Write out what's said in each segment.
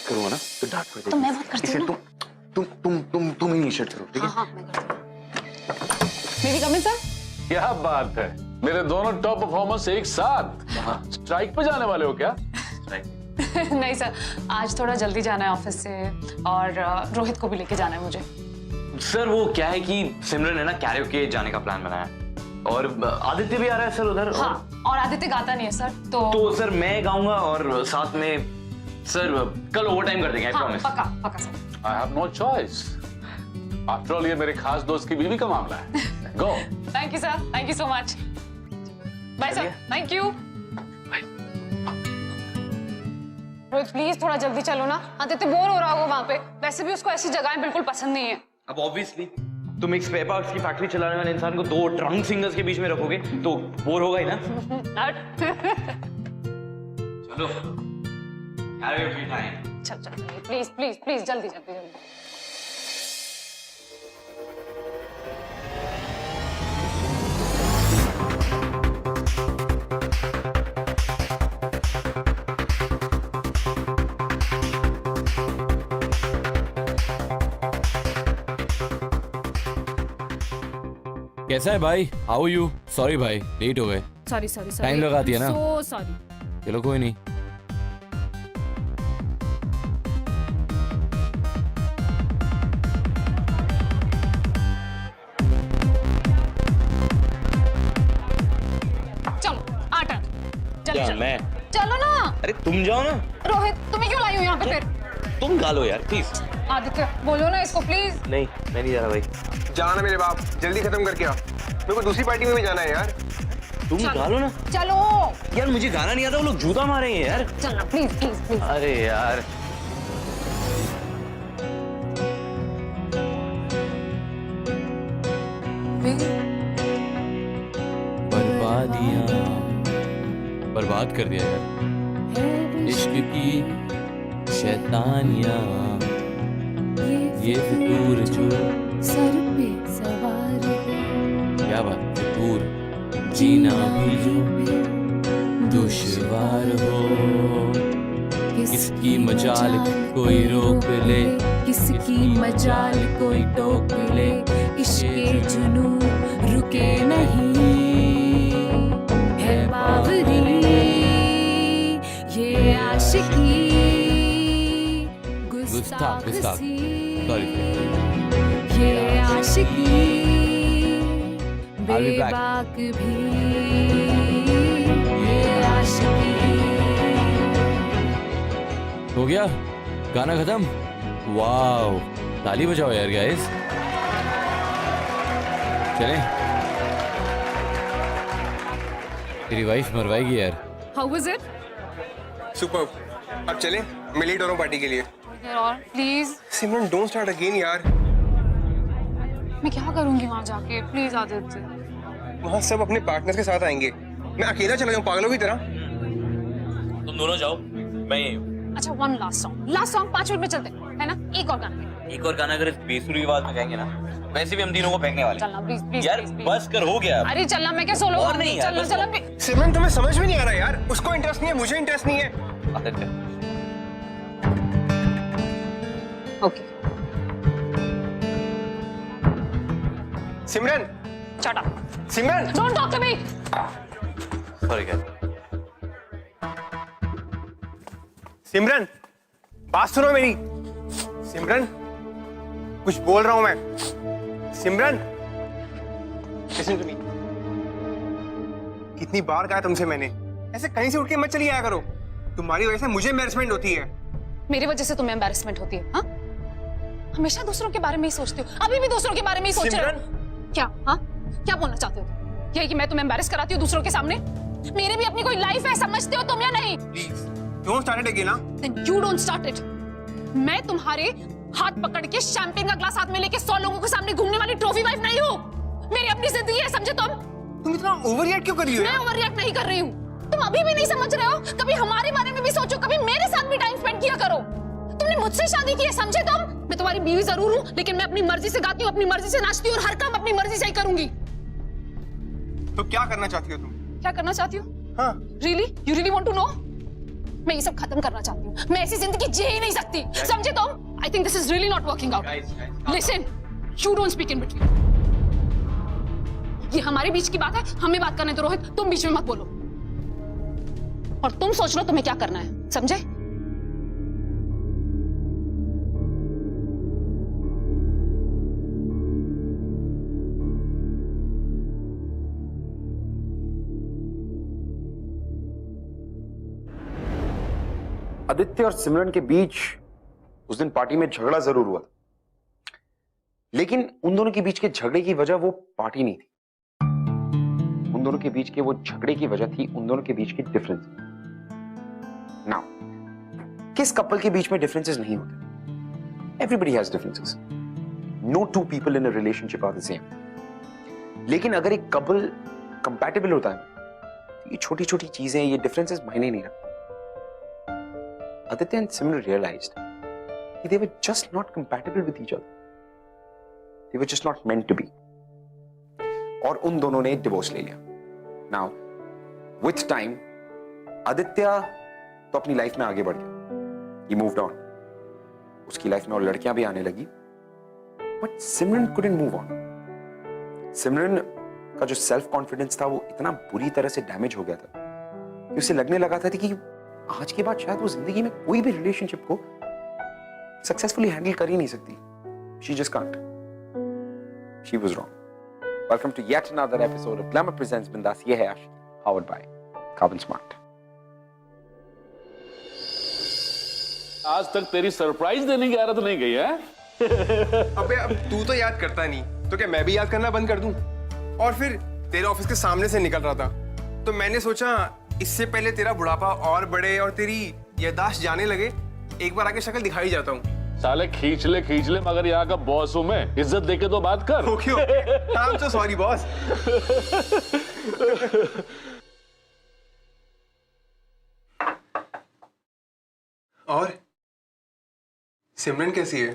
करूँगा ना तो डांट पड़ जाएगी। तो मैं बात करती हूँ ना। तुम ही इनिशिएट करो, ठीक है? हाँ, मैं करती हूँ। मेरी कमिंग सर? क्या बात है, मेरे दोनों टॉप परफॉर्मेंस एक साथ स्ट्राइक पे जाने वाले हो क्या? नहीं सर, आज थोड़ा जल्दी जाना है ऑफिस से और रोहित को भी लेके जाना है मुझे। सर वो क्या है कि सिमरन है ना कैरियोके जाने का प्लान बनाया है और आदित्य भी आ रहा है सर उधर। हाँ, और आदित्य गाता नहीं है सर, तो सर मैं गाऊंगा और साथ में सर कल ओवर टाइम कर देंगे, आई हाँ, प्रॉमिस। पक्का पक्का sir. I have no choice, after all ये मेरे खास दोस्त की बीवी का मामला है। Go. Thank you sir, thank you so much. Bye sir, thank you. Rohit please थोड़ा जल्दी चलो ना, आदित्य बोर हो रहा होगा वहाँ पे। वैसे भी उसको ऐसी जगहें बिल्कुल पसंद नहीं है। अब ऑब्वियसली तुम एक स्पेयर पार्ट्स की फैक्ट्री चलाने वाले इंसान को दो ड्रंक सिंगर्स के बीच में रखोगे तो बोर होगा ही ना। चलो कैरियोके टाइम। चल चल प्लीज प्लीज प्लीज जल्दी जल्दी जल्दी। कैसा है भाई? How you? सॉरी भाई, लेट हो गए। सॉरी सॉरी सॉरी, टाइम लगा दिया ना? So sorry. चलो कोई नहीं। चलो आटा जल्दी क्या चलो। मैं? चलो ना। अरे तुम जाओ ना। रोहित तुम्हें क्यों लाई हो यहाँ पे फिर? तुम गा लो यार प्लीज। आदित्य बोलो ना इसको प्लीज। नहीं मैं नहीं जा रहा भाई। जाना मेरे बाप, जल्दी खत्म करके आ। मेरे को दूसरी पार्टी में भी जाना है यार। तुम गा लो ना चलो यार, मुझे गाना नहीं आता, वो लोग जूता मारेंगे यार। चलना प्लीज प्लीज प्लीज। अरे यार बर्बादियां बर्बाद कर दिया यार, इश्क की शैतानियां, ये फितूर जो सर पे सवार है, क्या बात, फितूर जीना भी जो दुश्वार हो, किसकी मजाल कोई रोक ले, किसकी मजाल कोई टोक ले, इश्के जुनू रुके नहीं है बावरी, ये आशिकी गुस्ताख, गुस्ताख, सी, sorry. ये आशिकी I'll be back. बेबाक भी, ये आशिकी। हो गया गाना खत्म? वाओ, ताली बजाओ यार गाइस। चलें, तेरी वाइफ मरवाएगी यार। How was it? सुपर। अब चलें, मैं लेट हो रहा हूँ पार्टी के लिए। और please Simran don't start again यार। मैं क्या करूंगी वहाँ जाके? प्लीज आदित्य। वहाँ सब अपने पार्टनर्स के साथ आएंगे, मैं अकेला चला जाऊँ पागलों की तरह? तुम दोनों जाओ, मैं यहीं हूँ। अच्छा वन लास्ट सॉन्ग 5 मिनट में चलते हैं, है ना? एक और गाना। एक और गाना अगर बेसुरी आवाज में गाएंगे ना, वैसे भी हम तीनों को फेंकने वाले। चलना प्लीज प्लीज यार प्लीज, बस कर, हो गया। अरे चलना, मैं क्या सोलो और नहीं यार, चलना बस चलना। सिमरन तुम्हें समझ में नहीं आ रहा यार, उसको इंटरेस्ट नहीं है, मुझे इंटरेस्ट नहीं है। Aditya okay Simran, shut up, Simran, don't talk to me. Sorry क्या? सिमरन बात सुनो मेरी। सिमरन कुछ बोल रहा हूं मैं। सिमरन लिसन टू मी। कितनी बार कहा तुमसे मैंने, ऐसे कहीं से उठ के मत चली आया करो। तुम्हारी वजह से मुझे एम्बैरेसमेंट होती है। मेरी वजह से तुम्हें एम्बैरेसमेंट होती है? हाँ, हमेशा दूसरों के बारे में ही सोचती हो, अभी भी दूसरों के बारे में ही सोच रहे हो। क्या? हाँ, क्या बोलना चाहते हो? यही कि मैं तुम्हें एम्बैरेस कराती हूँ दूसरों के सामने? मेरी भी अपनी कोई लाइफ है, समझते हो तुम या नहीं? Please don't start it again. Then you don't start it. मैं तुम्हारे हाथ पकड़ के शैंपेन का ग्लास हाथ में लेके 100 लोगों के सामने घूमने वाली ट्रॉफी वाइफ नहीं हूँ। मेरी अपनी जिंदगी है, समझे तुम? तुम इतना ओवररिएक्ट क्यों कर रही हो? मैं ओवररिएक्ट नहीं कर रही हूँ। तुम अभी भी नहीं समझ रहे हो? कभी हमारे बारे में भी सोचो, कभी मेरे साथ भी टाइम स्पेंड किया करो। तुमने मुझसे शादी की है, समझे तुम? मैं तुम्हारी बीवी जरूर हूँ, लेकिन मैं अपनी मर्जी से गाती हूँ, अपनी मर्जी से नाचती हूँ और हर काम अपनी मर्जी से ही करूंगी। तो क्या करना चाहती हो तुम? क्या करना चाहती हूँ? हाँ, Really? You really want to know? मैं ये सब खत्म करना चाहती हूँ। मैं ऐसी जिंदगी जी ही नहीं सकती, समझे तुम? I think this is really not working out. Listen, you don't speak in between. ये हमारे बीच की बात है, हमें बात करने दो रोहित, तुम बीच में मत बोलो। और तुम सोच लो तुम्हें क्या करना है, समझे? आदित्य और सिमरन के बीच उस दिन पार्टी में झगड़ा जरूर हुआ, लेकिन उन दोनों के बीच के झगड़े की वजह वो पार्टी नहीं थी। उन दोनों के बीच के वो झगड़े की वजह थी उन दोनों के बीच के डिफरेंस। नाउ, किस कपल के बीच में डिफरेंसेस नहीं होते? Everybody has differences. No two people in a relationship are the same. लेकिन अगर एक कपल कंपैटिबल होता है तो ये छोटी छोटी चीजें, ये डिफरेंसेस मायने नहीं रखते। Aditya and Simran realized that they were just not compatible with each other. They were just not meant to be. और उन दोनों ने डिवोर्स ले लिया। Now, with time, आदित्य तो अपनी लाइफ में आगे बढ़ गया। He moved on. उसकी लाइफ में और लड़कियां भी आने लगी। But Simran couldn't move on. सिमरन का जो सेल्फ कॉन्फिडेंस था वो इतना बुरी तरह से डैमेज हो गया था कि उसे लगने लगा था कि आज के बाद शायद वो जिंदगी में कोई भी रिलेशनशिप को सक्सेसफुली हैंडल कर ही नहीं सकती। She just can't. She was wrong. Welcome to yet another episode of Glamour Presents Bindas. ये है आशिकी, powered by Carbon Smart. आज तक तेरी सरप्राइज देने की आदत नहीं गई है? अबे अब तू तो याद करता नहीं, तो क्या मैं भी याद करना बंद कर दूं? और फिर तेरे ऑफिस के सामने से निकल रहा था, तो मैंने सोचा इससे पहले तेरा बुढ़ापा और बढ़े और तेरी याददाश्त जाने लगे, एक बार आके शक्ल दिखाई जाता हूँ। साले खींच ले, मगर यहाँ का बॉस हूँ मैं, इज्जत देके तो बात कर। Okay, I am so sorry boss. और सिमरन कैसी है?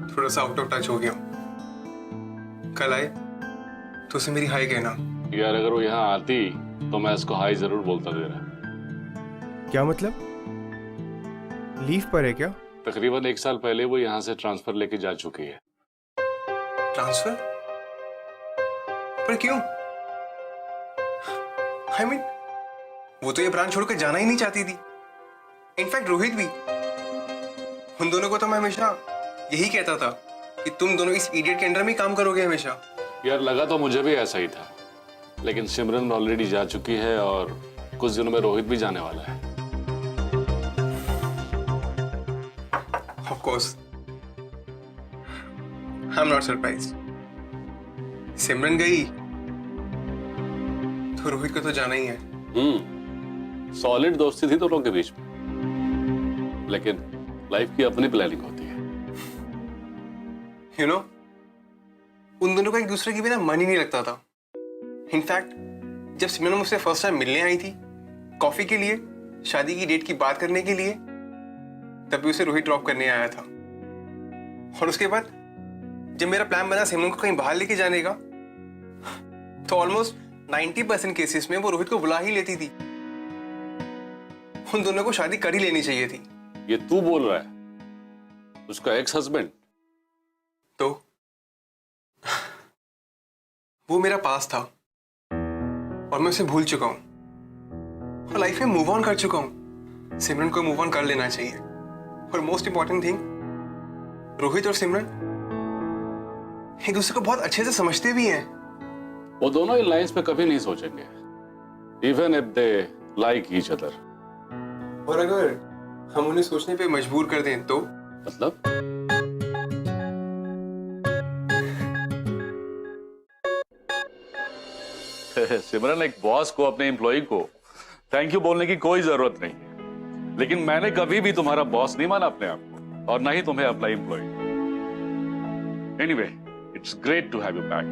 थोड़ा सा आउट ऑफ टच हो गया। कल आए तो उसे मेरी हाय कहना। यार अगर वो यहाँ आती तो मैं इसको हाई जरूर बोलता दे रहा। क्या मतलब? लीव पर है क्या? तकरीबन 1 साल पहले वो यहाँ से ट्रांसफर लेके जा चुकी है। ट्रांसफर? पर क्यों? I mean, वो तो ये ब्रांच छोड़कर जाना ही नहीं चाहती थी। इनफैक्ट रोहित भी। उन दोनों को तो मैं हमेशा यही कहता था कि तुम दोनों इस इडियट के अंडर में काम करोगे हमेशा। यार लगा तो मुझे भी ऐसा ही था, लेकिन सिमरन ऑलरेडी जा चुकी है और कुछ दिनों में रोहित भी जाने वाला है। Of course, I'm not surprised. सिमरन गई तो रोहित को तो जाना ही है। सॉलिड दोस्ती थी दोनों के बीच में, लेकिन लाइफ की अपनी प्लानिंग होती है। You know, उन दोनों का एक दूसरे के बिना मन ही नहीं लगता था। इनफैक्ट जब सिमरन मुझसे फर्स्ट टाइम मिलने आई थी कॉफी के लिए, शादी की डेट की बात करने के लिए, तभी उसे रोहित ड्रॉप करने आया था। और उसके बाद जब मेरा प्लान बना सिमरन को कहीं बाहर लेके जाने का, तो ऑलमोस्ट 90% केसेस में वो रोहित को बुला ही लेती थी। उन दोनों को शादी कर ही लेनी चाहिए थी। ये तू बोल रहा है? उसका एक्स हस्बैंड? तो वो मेरा पास था और मैं उसे भूल चुका हूं और लाइफ में मूव ऑन कर चुका हूं। सिमरन को मूव ऑन कर लेना चाहिए। और मोस्ट इंपॉर्टेंट थिंग, रोहित और सिमरन एक दूसरे को बहुत अच्छे से समझते भी हैं। वो दोनों इन लाइन्स पे कभी नहीं सोचेंगे, even if they like each other. और अगर हम उन्हें सोचने पे मजबूर कर दें तो? मतलब? सिमरन, एक बॉस को अपने एम्प्लॉय को थैंक यू बोलने की कोई जरूरत नहीं है, लेकिन मैंने कभी भी तुम्हारा बॉस नहीं माना अपने आप को, और ना ही तुम्हें अपना employ. Anyway, it's great to have you back.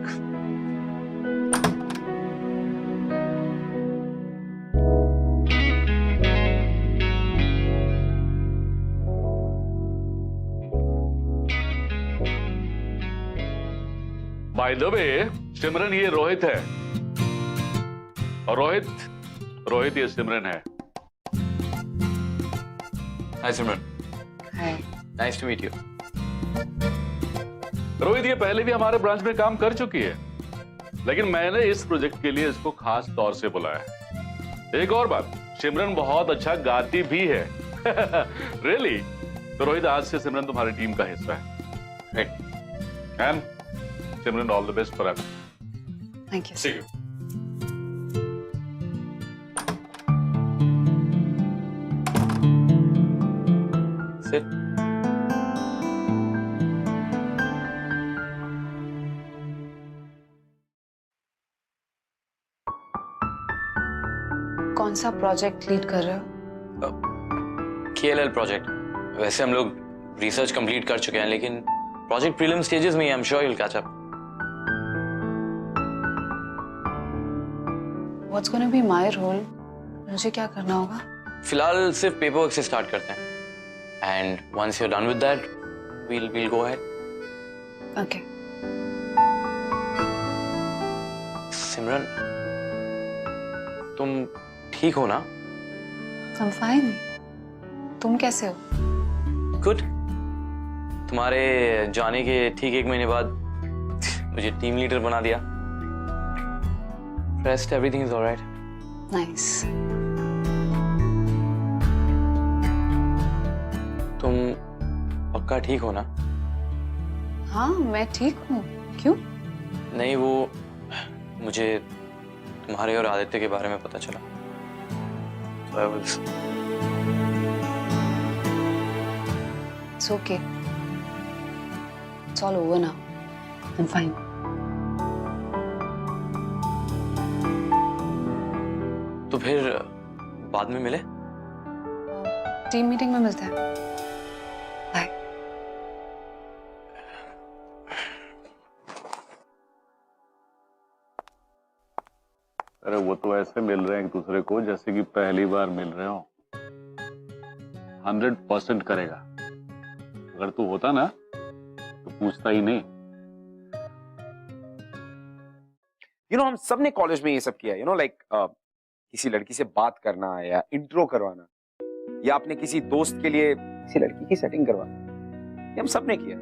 By the way, Simran, ये रोहित है। और रोहित, रोहित ये सिमरन है। Hi Simran. Hi. Nice to meet you. Rohit ये पहले भी हमारे ब्रांच में काम कर चुकी है, लेकिन मैंने इस प्रोजेक्ट के लिए इसको खास तौर से बुलाया है। एक और बात, सिमरन बहुत अच्छा गाती भी है। रियली? तो रोहित, आज से सिमरन तुम्हारी टीम का हिस्सा है। Right. And Simran, all the best for ever. Thank you. See you. Sit. कौन सा प्रोजेक्ट लीड कर रहे हो? KLL project. वैसे हम लोग रिसर्च कंप्लीट कर चुके हैं, लेकिन प्रोजेक्ट प्रीलिम स्टेजेस में, I am sure you will catch up. What's going to be my role? मुझे क्या करना होगा? फिलहाल सिर्फ पेपर वर्क से स्टार्ट करते हैं, and once you are done with that we'll go ahead. Okay. Simran, तुम ठीक हो ना? I'm fine. तुम कैसे हो? गुड। तुम्हारे जाने के ठीक 1 महीने बाद मुझे टीम लीडर बना दिया। Rest, everything is alright. Nice. तुम पक्का ठीक हो ना? हाँ, मैं ठीक हूँ। क्यों? नहीं, वो मुझे तुम्हारे और आदित्य के बारे में पता चला। So I was... It's okay. It's all over now. I'm fine. तो फिर बाद में मिले? टीम मीटिंग में मिलते हैं। बाय। अरे वो तो ऐसे मिल रहे हैं एक दूसरे को जैसे कि पहली बार मिल रहे हो। 100% करेगा। अगर तू होता ना तो पूछता ही नहीं। हम सबने कॉलेज में ये सब किया है, लाइक किसी लड़की से बात करना या इंट्रो करवाना, या अपने किसी दोस्त के लिए किसी लड़की की सेटिंग करवाना, ये हम सबने किया।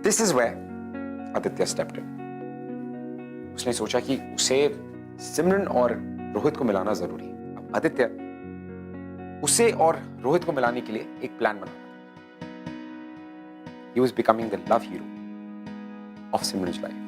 This is where Aditya stepped in. उसने सोचा कि उसे सिमरन और रोहित को मिलाना जरूरी है। अब आदित्य उसे और रोहित को मिलाने के लिए एक plan banana. He was becoming the love hero of Simran's life.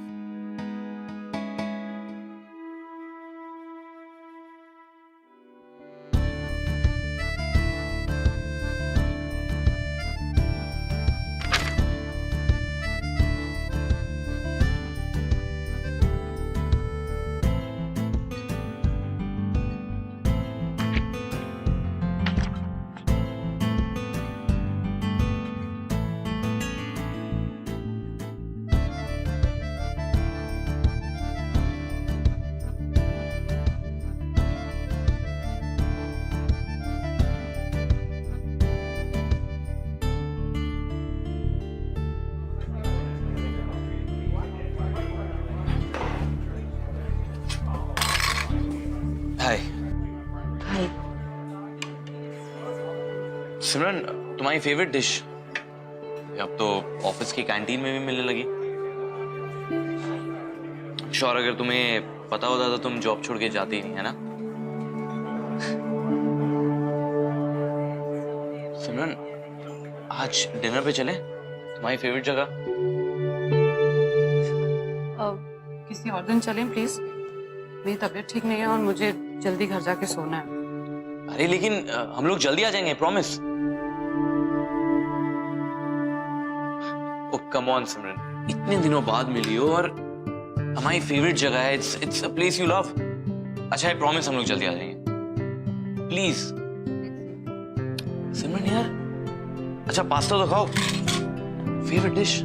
हाय। हाय। सिमरन, तुम्हारी फेवरेट डिश अब तो ऑफिस की कैंटीन में भी मिलने लगी। श्योर, अगर तुम्हें पता होता तो तुम जॉब छोड़ के जाती ही नहीं, है ना? सिमरन, आज डिनर पे चले? तुम्हारी फेवरेट जगह। किसी और दिन चलें प्लीज। मेरी तबीयत ठीक नहीं है और मुझे जल्दी घर जाके सोना है। अरे लेकिन हम लोग जल्दी आ जाएंगे, प्रॉमिस। ओ कम ऑन सिमरन, इतने दिनों बाद मिली हो और हमारी फेवरेट जगह है। It's a place you love. अच्छा है, प्रॉमिस हम लोग जल्दी आ जाएंगे, प्लीज। सिमरन यार, अच्छा पास्ता तो खाओ, फेवरेट डिश।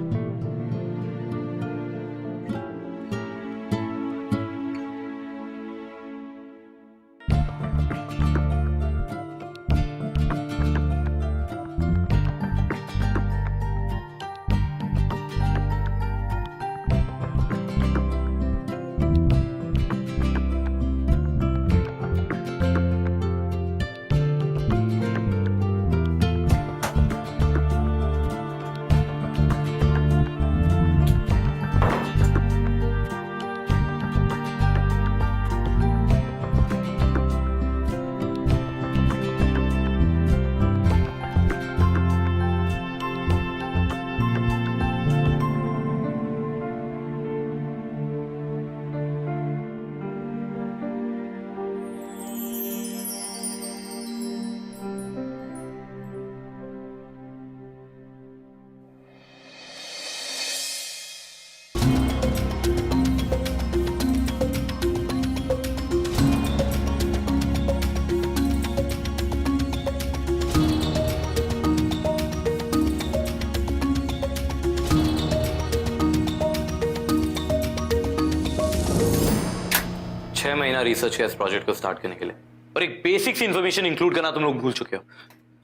महीना रिसर्च किया इस प्रोजेक्ट को स्टार्ट करने के लिए, और एक बेसिक सी इंफॉर्मेशन इंक्लूड करना तुम लोग भूल चुके हो.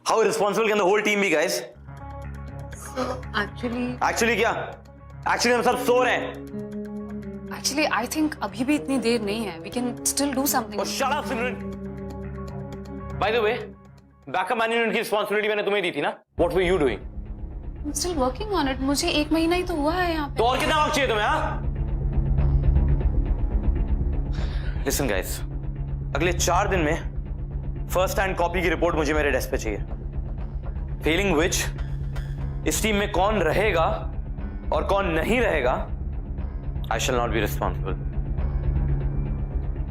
How responsible can the whole team be guys? Actually क्या? एक्चुअली हम सब सो रहे हैं. Actually, I think अभी भी इतनी देर नहीं है. We can still do something. Oh, shut up, Simran. By the way, backup management की रिस्पॉन्सिबिलिटी मैंने तुम्हें दी थी ना? What were you doing? I'm still working on it. मुझे 1 महीना ही तो हुआ है यहाँ पे. तो और कितना वक्त चाहिए तुम्हें? हाँ? Listen guys, अगले 4 दिन में फर्स्ट हैंड कॉपी की रिपोर्ट मुझे मेरे डेस्क पे चाहिए. फेलिंग विच इस टीम में कौन रहेगा और कौन नहीं रहेगा, I shall not be responsible.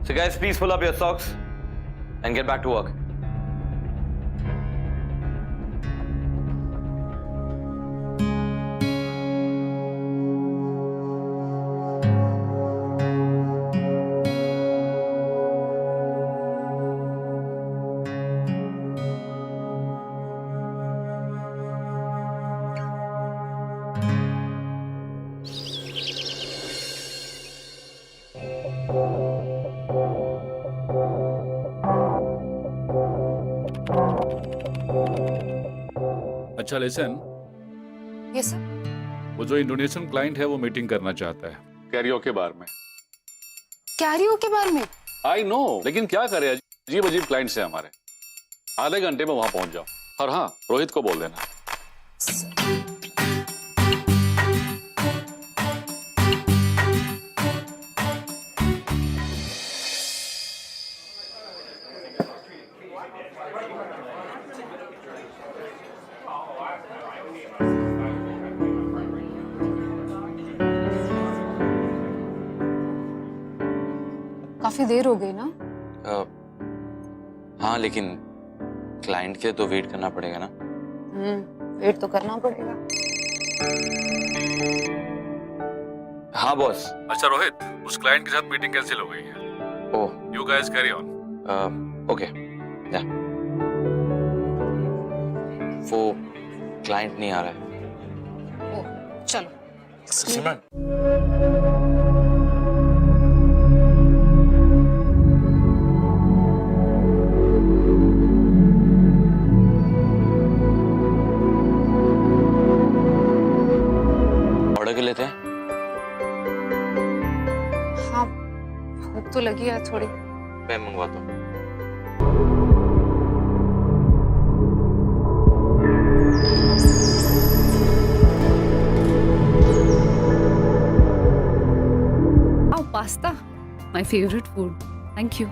So guys, please pull up your socks and get back to work. अच्छा लिसन, Yes sir. वो जो इंडोनेशियन क्लाइंट है वो मीटिंग करना चाहता है कैरियो के बारे में. कैरियो के बारे में? आई नो, लेकिन क्या करे, अजीब अजीब क्लाइंट्स हैं हमारे. आधे घंटे में वहां पहुंच जाओ. और हाँ, रोहित को बोल देना. काफी देर हो गई ना? हाँ, लेकिन क्लाइंट के तो वेट करना पड़ेगा ना. वेट तो करना पड़ेगा. हाँ बॉस. अच्छा रोहित, उस क्लाइंट के साथ मीटिंग कैंसिल हो गई है. Oh, you guys carry on. Okay. या वो क्लाइंट नहीं आ रहा है. ओ, चलो. सिमरन, ऑर्डर कर लेते हैं. हाँ, भूख तो लगी है थोड़ी. मैं मंगवाता हूँ. Oh, pasta. My favorite food. Thank you.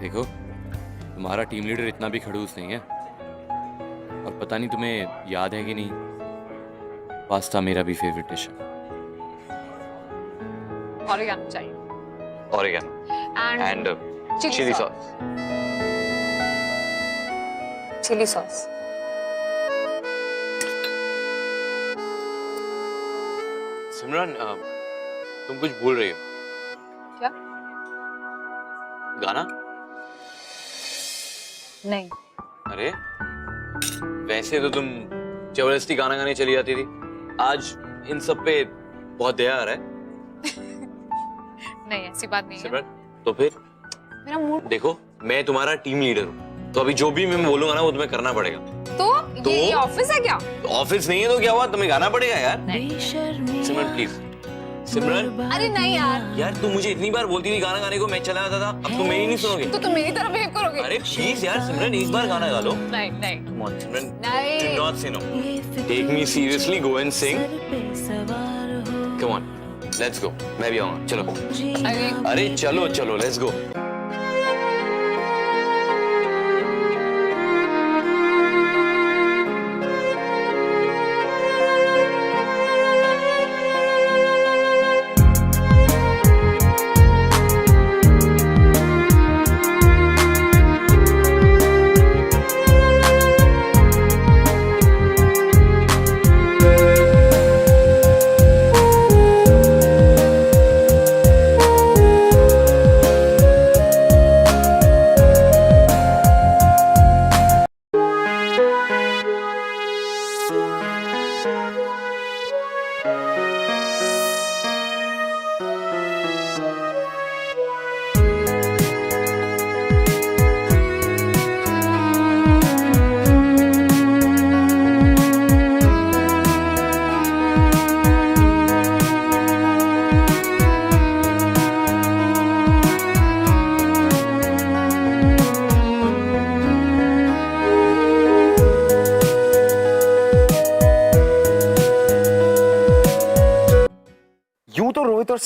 देखो, तुम्हारा टीम लीडर इतना भी खड़ूस नहीं है. और पता नहीं तुम्हें याद है कि नहीं, पास्ता मेरा भी फेवरेट डिश है. ऑरिगेनो चाहिए. Oregano and and chilli sauce. Chilli sauce. Simran, तुम कुछ भूल रही हो. क्या? गाना? नहीं. अरे वैसे तो तुम जबरदस्ती गाना गाने चली जाती थी. आज इन सब पे बहुत दया आ रहा है. नहीं, ऐसी बात नहीं है. सिमरन, तो फिर मेरा मूड. देखो, मैं तुम्हारा टीम लीडर हूँ, तो अभी जो भी मैं बोलूंगा ना वो तुम्हें करना पड़ेगा. तो ये ऑफिस है क्या? ऑफिस नहीं है तो क्या हुआ, तुम्हें गाना पड़ेगा यार. सिमरन प्लीज. सिमरन, अरे नहीं यार. यार तू मुझे इतनी बार बोलती थी गाना गाने को, मैं चला जाता था. अब तुम मेरी नहीं सुनोगे. तो तुम मेरी तरफ बिहेव करोगे? अरे प्लीज यार सिमरन, एक बार गाना गा लो. नहीं नहीं. Come on, Simran. नहीं. Do not say no. Take me seriously. Go and sing. Come on, let's go. मैं भी आऊँगा. चलो. अरे चलो चलो, let's go.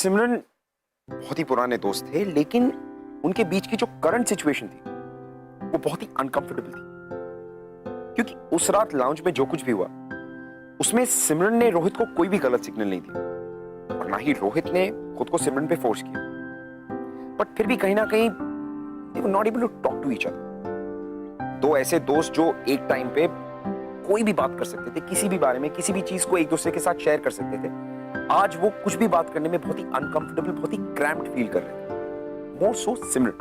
सिमरन बहुत ही पुराने दोस्त थे, लेकिन उनके बीच की जो करंट सिचुएशन थी वो बहुत ही अनकंफर्टेबल थी, क्योंकि उस रात लाउंज में जो कुछ भी हुआ उसमें सिमरन ने रोहित को कोई भी गलत सिग्नल नहीं दिया और ना ही रोहित ने खुद को सिमरन पे फोर्स किया, बट फिर भी कहीं ना कहीं they were not able to talk to each other। दो ऐसे दोस्त जो एक टाइम पे कोई भी बात कर सकते थे, किसी भी बारे में, किसी भी चीज को एक दूसरे के साथ शेयर कर सकते थे, आज वो कुछ भी बात करने में बहुत ही अनकंफर्टेबल, बहुत ही क्रैम्प्ड फील कर रहे थे। मोर सो सिमरन,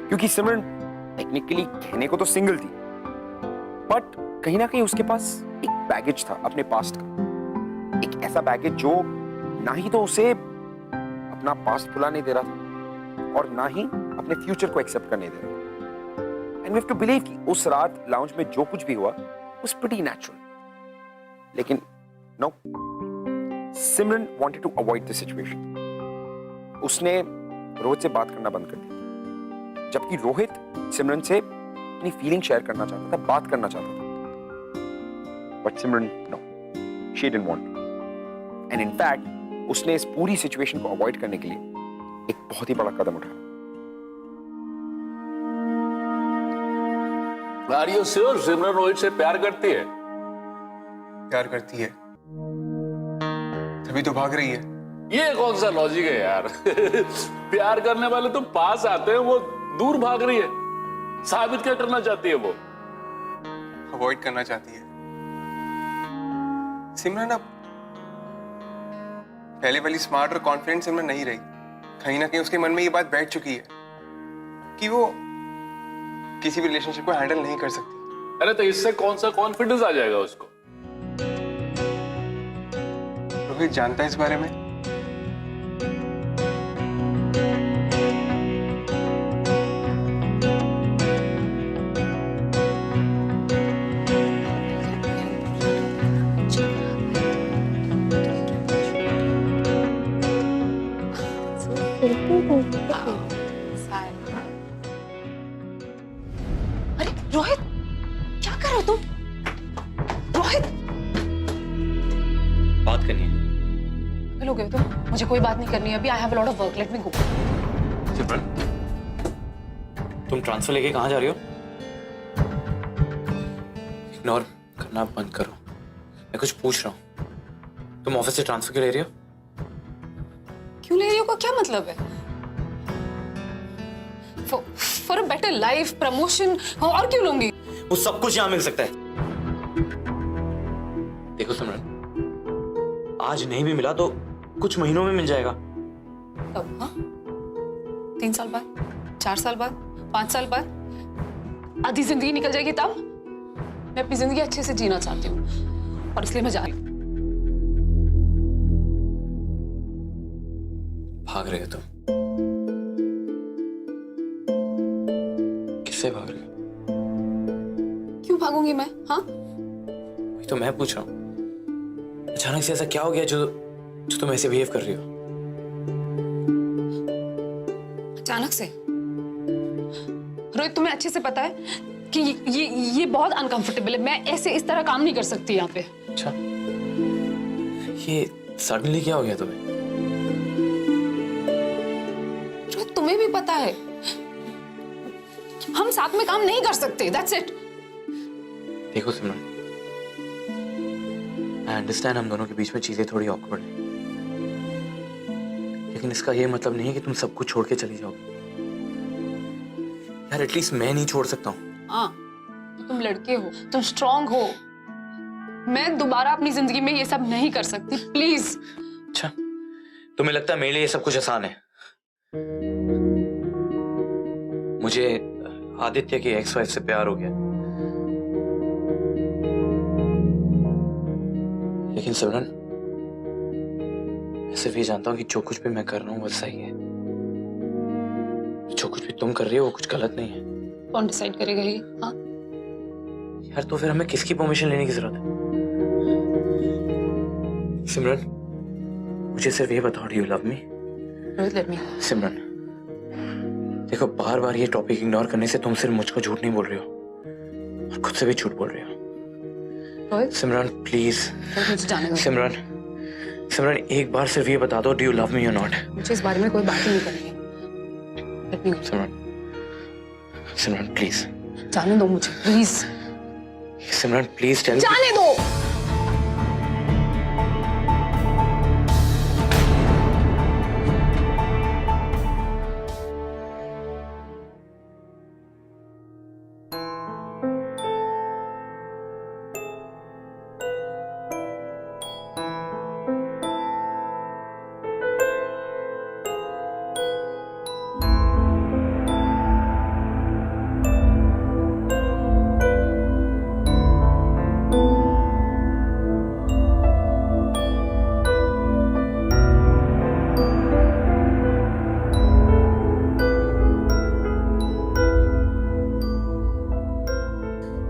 क्योंकि सिमरन टेक्निकली कहने को तो सिंगल थी, बट कहीं ना कहीं उसके पास एक बैगेज था अपने पास्ट का, एक ऐसा बैगेज जो ना ही तो उसे अपना पास्ट भुलाने दे रहा था और ना ही अपने फ्यूचर को एक्सेप्ट करने दे रहा था। And we have to believe कि उस रात लाउंज में जो कुछ भी हुआ was pretty natural, लेकिन no, Simran wanted to avoid the situation। उसने रोहित से बात करना बंद कर दिया, जबकि रोहित सिमरन से अपनी फीलिंग शेयर करना चाहता था, बात करना चाहता था, but Simran no, she didn't want to। and in fact उसने इस पूरी सिचुएशन को अवॉइड करने के लिए एक बहुत ही बड़ा कदम उठाया। Are you sure सिमरन रोहित से प्यार करती है? प्यार करती है तभी तो भाग रही है। ये कौन सा लॉजिक है यार? प्यार करने वाले तो पास आते हैं, वो दूर भाग रही है। साबित क्या करना चाहती है वो? अवॉइड करना चाहती है। सिमरन अब पहले वाली स्मार्ट और कॉन्फिडेंट सिमरन नहीं रही। कहीं ना कहीं उसके मन में ये बात बैठ चुकी है कि वो किसी भी रिलेशनशिप को हैंडल नहीं कर सकती। अरे तो इससे कौन सा कॉन्फिडेंस आ जाएगा उसको? रोहित जानता है इस बारे में। अरे रोहित, क्या कर रहे हो तुम? रोहित, बात करनी है। पागल हो गए हो तुम? मुझे कोई बात नहीं करनी है अभी। I have a lot of work, let me go. Simran, तुम ट्रांसफर लेके कहाँ जा रही हो? इग्नोर करना बंद करो, मैं कुछ पूछ रहा हूँ। तुम ऑफिस से ट्रांसफर क्यों ले रही हो? क्यों ले रही हो का क्या मतलब है? For a better life, promotion, और क्यों लूंगी? वो सब कुछ यहाँ मिल सकता है। देखो सिमरन, आज नहीं भी मिला तो कुछ महीनों में मिल जाएगा। कब? हाँ, 3 साल बाद, 4 साल बाद, 5 साल बाद आधी जिंदगी निकल जाएगी तब? मैं अपनी जिंदगी अच्छे से जीना चाहती हूँ और इसलिए मैं जा रही हूँ। भाग रहे हो तुम? किससे भाग रहे हो? क्यों भागूंगी मैं? हाँ, वही तो मैं पूछ रहा हूँ। अचानक से ऐसा क्या हो गया जो तुम ऐसे बिहेव कर रही हो? अचानक से? रोहित, तुम्हें अच्छे से पता है कि ये बहुत अनकंफर्टेबल है। मैं ऐसे इस तरह काम नहीं कर सकती यहाँ पे। अच्छा, ये सडनली क्या हो गया तुम्हें? रोहित, तुम्हें भी पता है हम साथ में काम नहीं कर सकते। That's it. देखो सिमरन, आई अंडरस्टैंड हम दोनों के बीच में चीजें थोड़ी ऑकवर्ड है, लेकिन इसका ये मतलब नहीं है कि तुम सब कुछ छोड़ के चली जाओगी। यार एटलीस्ट मैं नहीं छोड़ सकता हूँ। हाँ, तुम लड़के हो, तुम स्ट्रांग हो। मैं दोबारा अपनी जिंदगी में ये सब नहीं कर सकती, प्लीज। अच्छा, तुम्हें लगता है मेरे लिए ये सब कुछ आसान है? मुझे आदित्य की एक्स वाइफ से प्यार हो गया, लेकिन सिमरन, मैं सिर्फ ये जानता हूँ कि जो कुछ भी मैं कर रहा हूँ वो सही है। जो कुछ भी तुम कर रही हो वो कुछ गलत नहीं है। कौन डिसाइड करेगा ये? हाँ, यार तो फिर हमें किसकी परमिशन लेने की जरूरत है? सिमरन, मुझे सिर्फ ये बताओ, do you love me? Rohit, let me. Simran, देखो बार बार ये टॉपिक इग्नोर करने से तुम सिर्फ मुझको झूठ नहीं बोल रही हो और खुद से भी झूठ बोल रही हो। रोहित, सिमरन प्लीज। मुझे जाने दो। सिमरन, सिमरन एक बार सिर्फ ये बता दो, डू यू लव मी और नॉट? मुझे इस बारे में कोई बात ही नहीं करनी है। Let me go. Simran, Simran please, जाने दो मुझे प्लीज, सिमरन प्लीज टेल। जाने दो।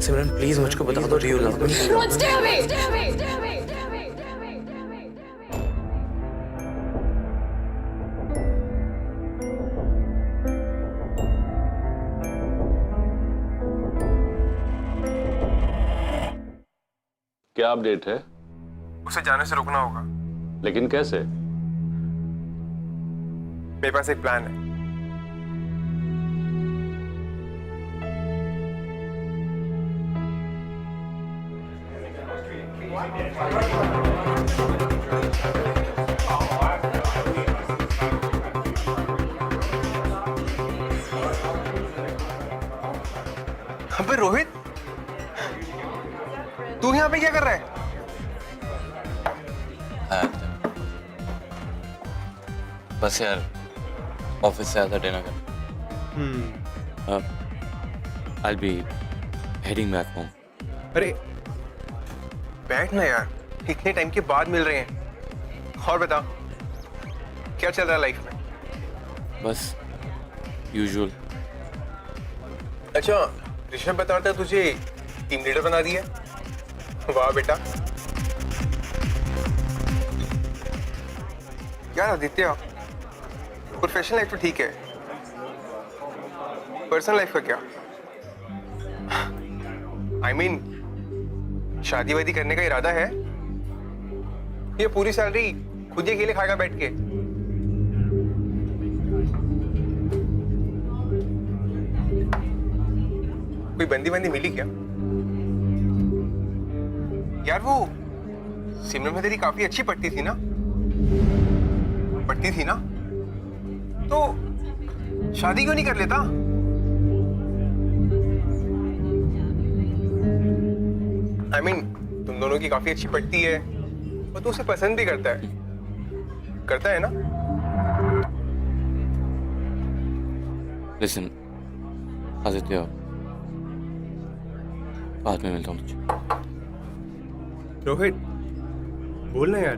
सिमरन प्लीज मुझको बता दो, do you love me? Rohit stay away. क्या अपडेट है? उसे जाने से रोकना होगा। लेकिन कैसे? मेरे पास एक प्लान है। अबे रोहित, तू यहाँ पे क्या कर रहा है? बस यार ऑफिस से आया था डिनर कर। I'll be heading back home. अरे बैठ ना यार, इतने टाइम के बाद मिल रहे हैं। और बता, क्या चल रहा है लाइफ में? बस यूजुअल। अच्छा, ऋषभ बता रहा था तुझे टीम लीडर बना दिया। वाह बेटा। यार आदित्य, प्रोफेशनल लाइफ तो ठीक है, पर्सनल लाइफ का क्या? I mean, शादी वादी करने का इरादा है? ये पूरी सैलरी खुद ही अकेले खाएगा बैठ के? कोई बंदी बंदी मिली क्या? यार वो सिमरन में तेरी काफी अच्छी पटती थी ना? तो शादी क्यों नहीं कर लेता? I mean, तुम दोनों की काफी अच्छी पटती है और तू उसे पसंद भी करता है ना? Listen, आदित्य, बाद में मिलता हूँ तुझे। रोहित, बोल ना यार।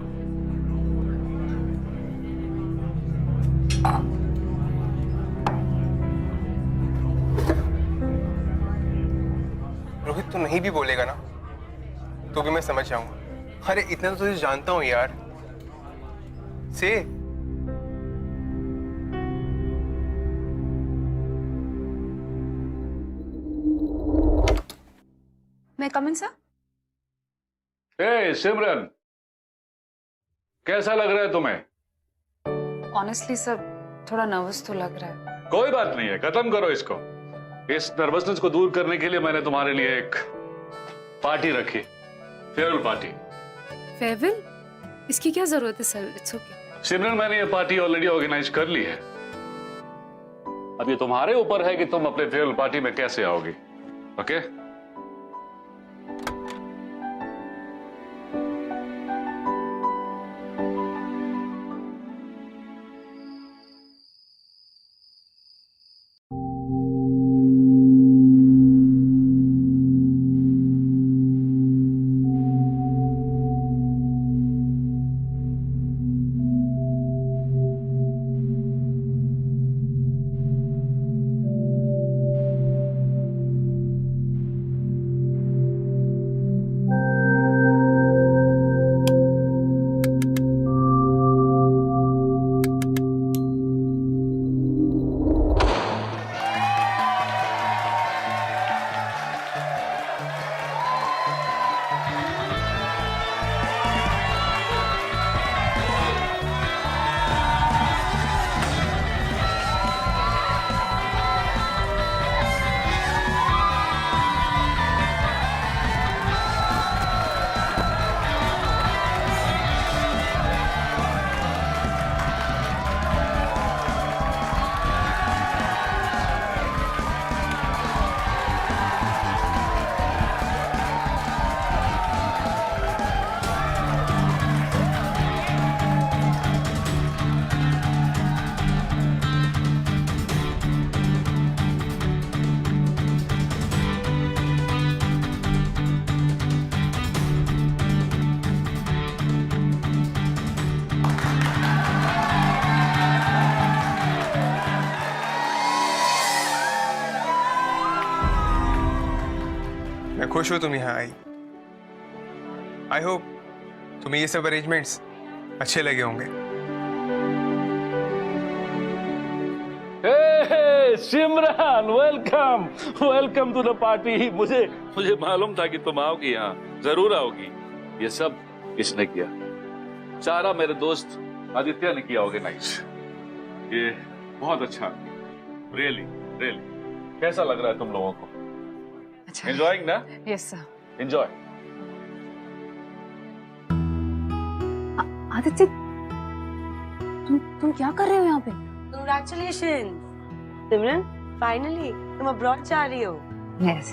रोहित, तू नहीं भी बोलेगा ना तो भी मैं समझ जाऊंगा। अरे इतना तो तुझे जानता हूं यार। से मैं कम इन सर? ए सिमरन, कैसा लग रहा है तुम्हें? ऑनेस्टली सर, थोड़ा नर्वस तो लग रहा है। कोई बात नहीं है, खत्म करो इसको। इस नर्वसनेस को दूर करने के लिए मैंने तुम्हारे लिए एक पार्टी रखी, फेयरवेल पार्टी। फेयरवेल? इसकी क्या जरूरत है सर? It's okay. सिमरन, मैंने ये पार्टी ऑलरेडी ऑर्गेनाइज कर ली है। अब ये तुम्हारे ऊपर है कि तुम अपने फेयरवेल पार्टी में कैसे आओगे। ओके? मैं खुश हूं तुम यहाँ आई। आई होप तुम्हें ये सब अरेंजमेंट्स अच्छे लगे होंगे। Hey Simran, welcome welcome to the party. मुझे मालूम था कि तुम आओगी, यहाँ जरूर आओगी। ये सब किसने किया? सारा मेरे दोस्त आदित्य ने किया ऑर्गेनाइज। ये बहुत अच्छा, रियली रियली। कैसा लग रहा है तुम लोगों को? अच्छा, एंजॉयिंग ना? Yes sir. एंजॉय। आदित्य, तुम क्या कर रहे हो यहाँ पे? Congratulations, सिमरन, फाइनली तुम अब्रॉड जा रही हो। यस।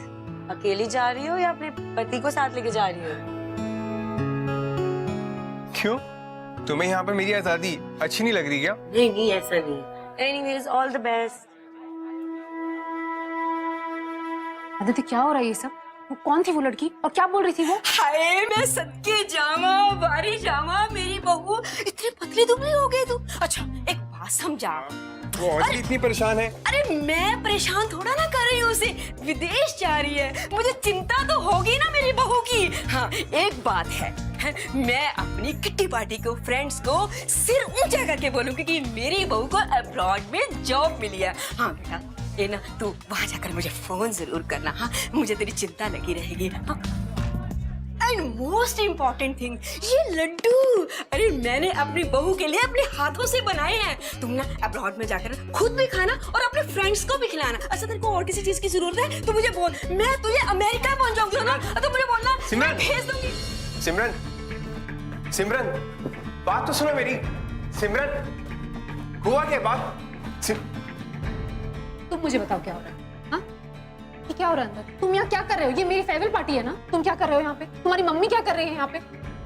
अकेली जा रही हो या अपने पति को साथ लेके जा रही हो? क्यों, तुम्हें यहाँ पे मेरी आजादी अच्छी नहीं लग रही क्या? नहीं ऐसा नहीं। Anyways, all the best. Aditya, क्या हो रहा है ये सब? वो कौन थी वो लड़की और क्या बोल रही थी वो? हाय मैं सदके जामा बारी जामा, मेरी बहू इतने पतले दुबले हो गए तू। अच्छा एक बात समझा, वो और इतनी परेशान है। अरे मैं परेशान थोड़ा ना कर रही हूँ उसे, विदेश जा रही है, मुझे चिंता तो होगी ना मेरी बहू की। हाँ एक बात है, मैं अपनी किट्टी पार्टी को, फ्रेंड्स को सिर ऊंचा करके बोलूंगी कि मेरी बहू को अब्रॉड में जॉब मिली है। हाँ बेटा, ये ना तू वहां जाकर मुझे फोन जरूर करना। हाँ मुझे तेरी चिंता लगी रहेगी। हाँ एंड मोस्ट इम्पोर्टेंट थिंग, ये लड्डू, अरे मैंने अपनी बहू के लिए अपने हाथों से बनाए हैं। तुम ना अब्रॉड में जाकर खुद भी खाना और अपने फ्रेंड्स को भी खिलाना। अच्छा तेरे को और किसी चीज की जरूरत है तो मुझे बोल, मैं तुझे अमेरिका पहुंच जाऊंगी ना, तो मुझे बोलना, मैं भेज दूंगी। सिमरन, बात तो सुनो मेरी। सिमरन, हुआ क्या बात? तुम मुझे बताओ क्या हो रहा है? हाँ, ये क्या हो रहा है अंदर? तुम यहाँ क्या कर रहे हो? ये मेरी फेयरवेल पार्टी है ना? तुम क्या कर रहे हो यहाँ पे? तुम्हारी मम्मी क्या कर रही है यहाँ पे?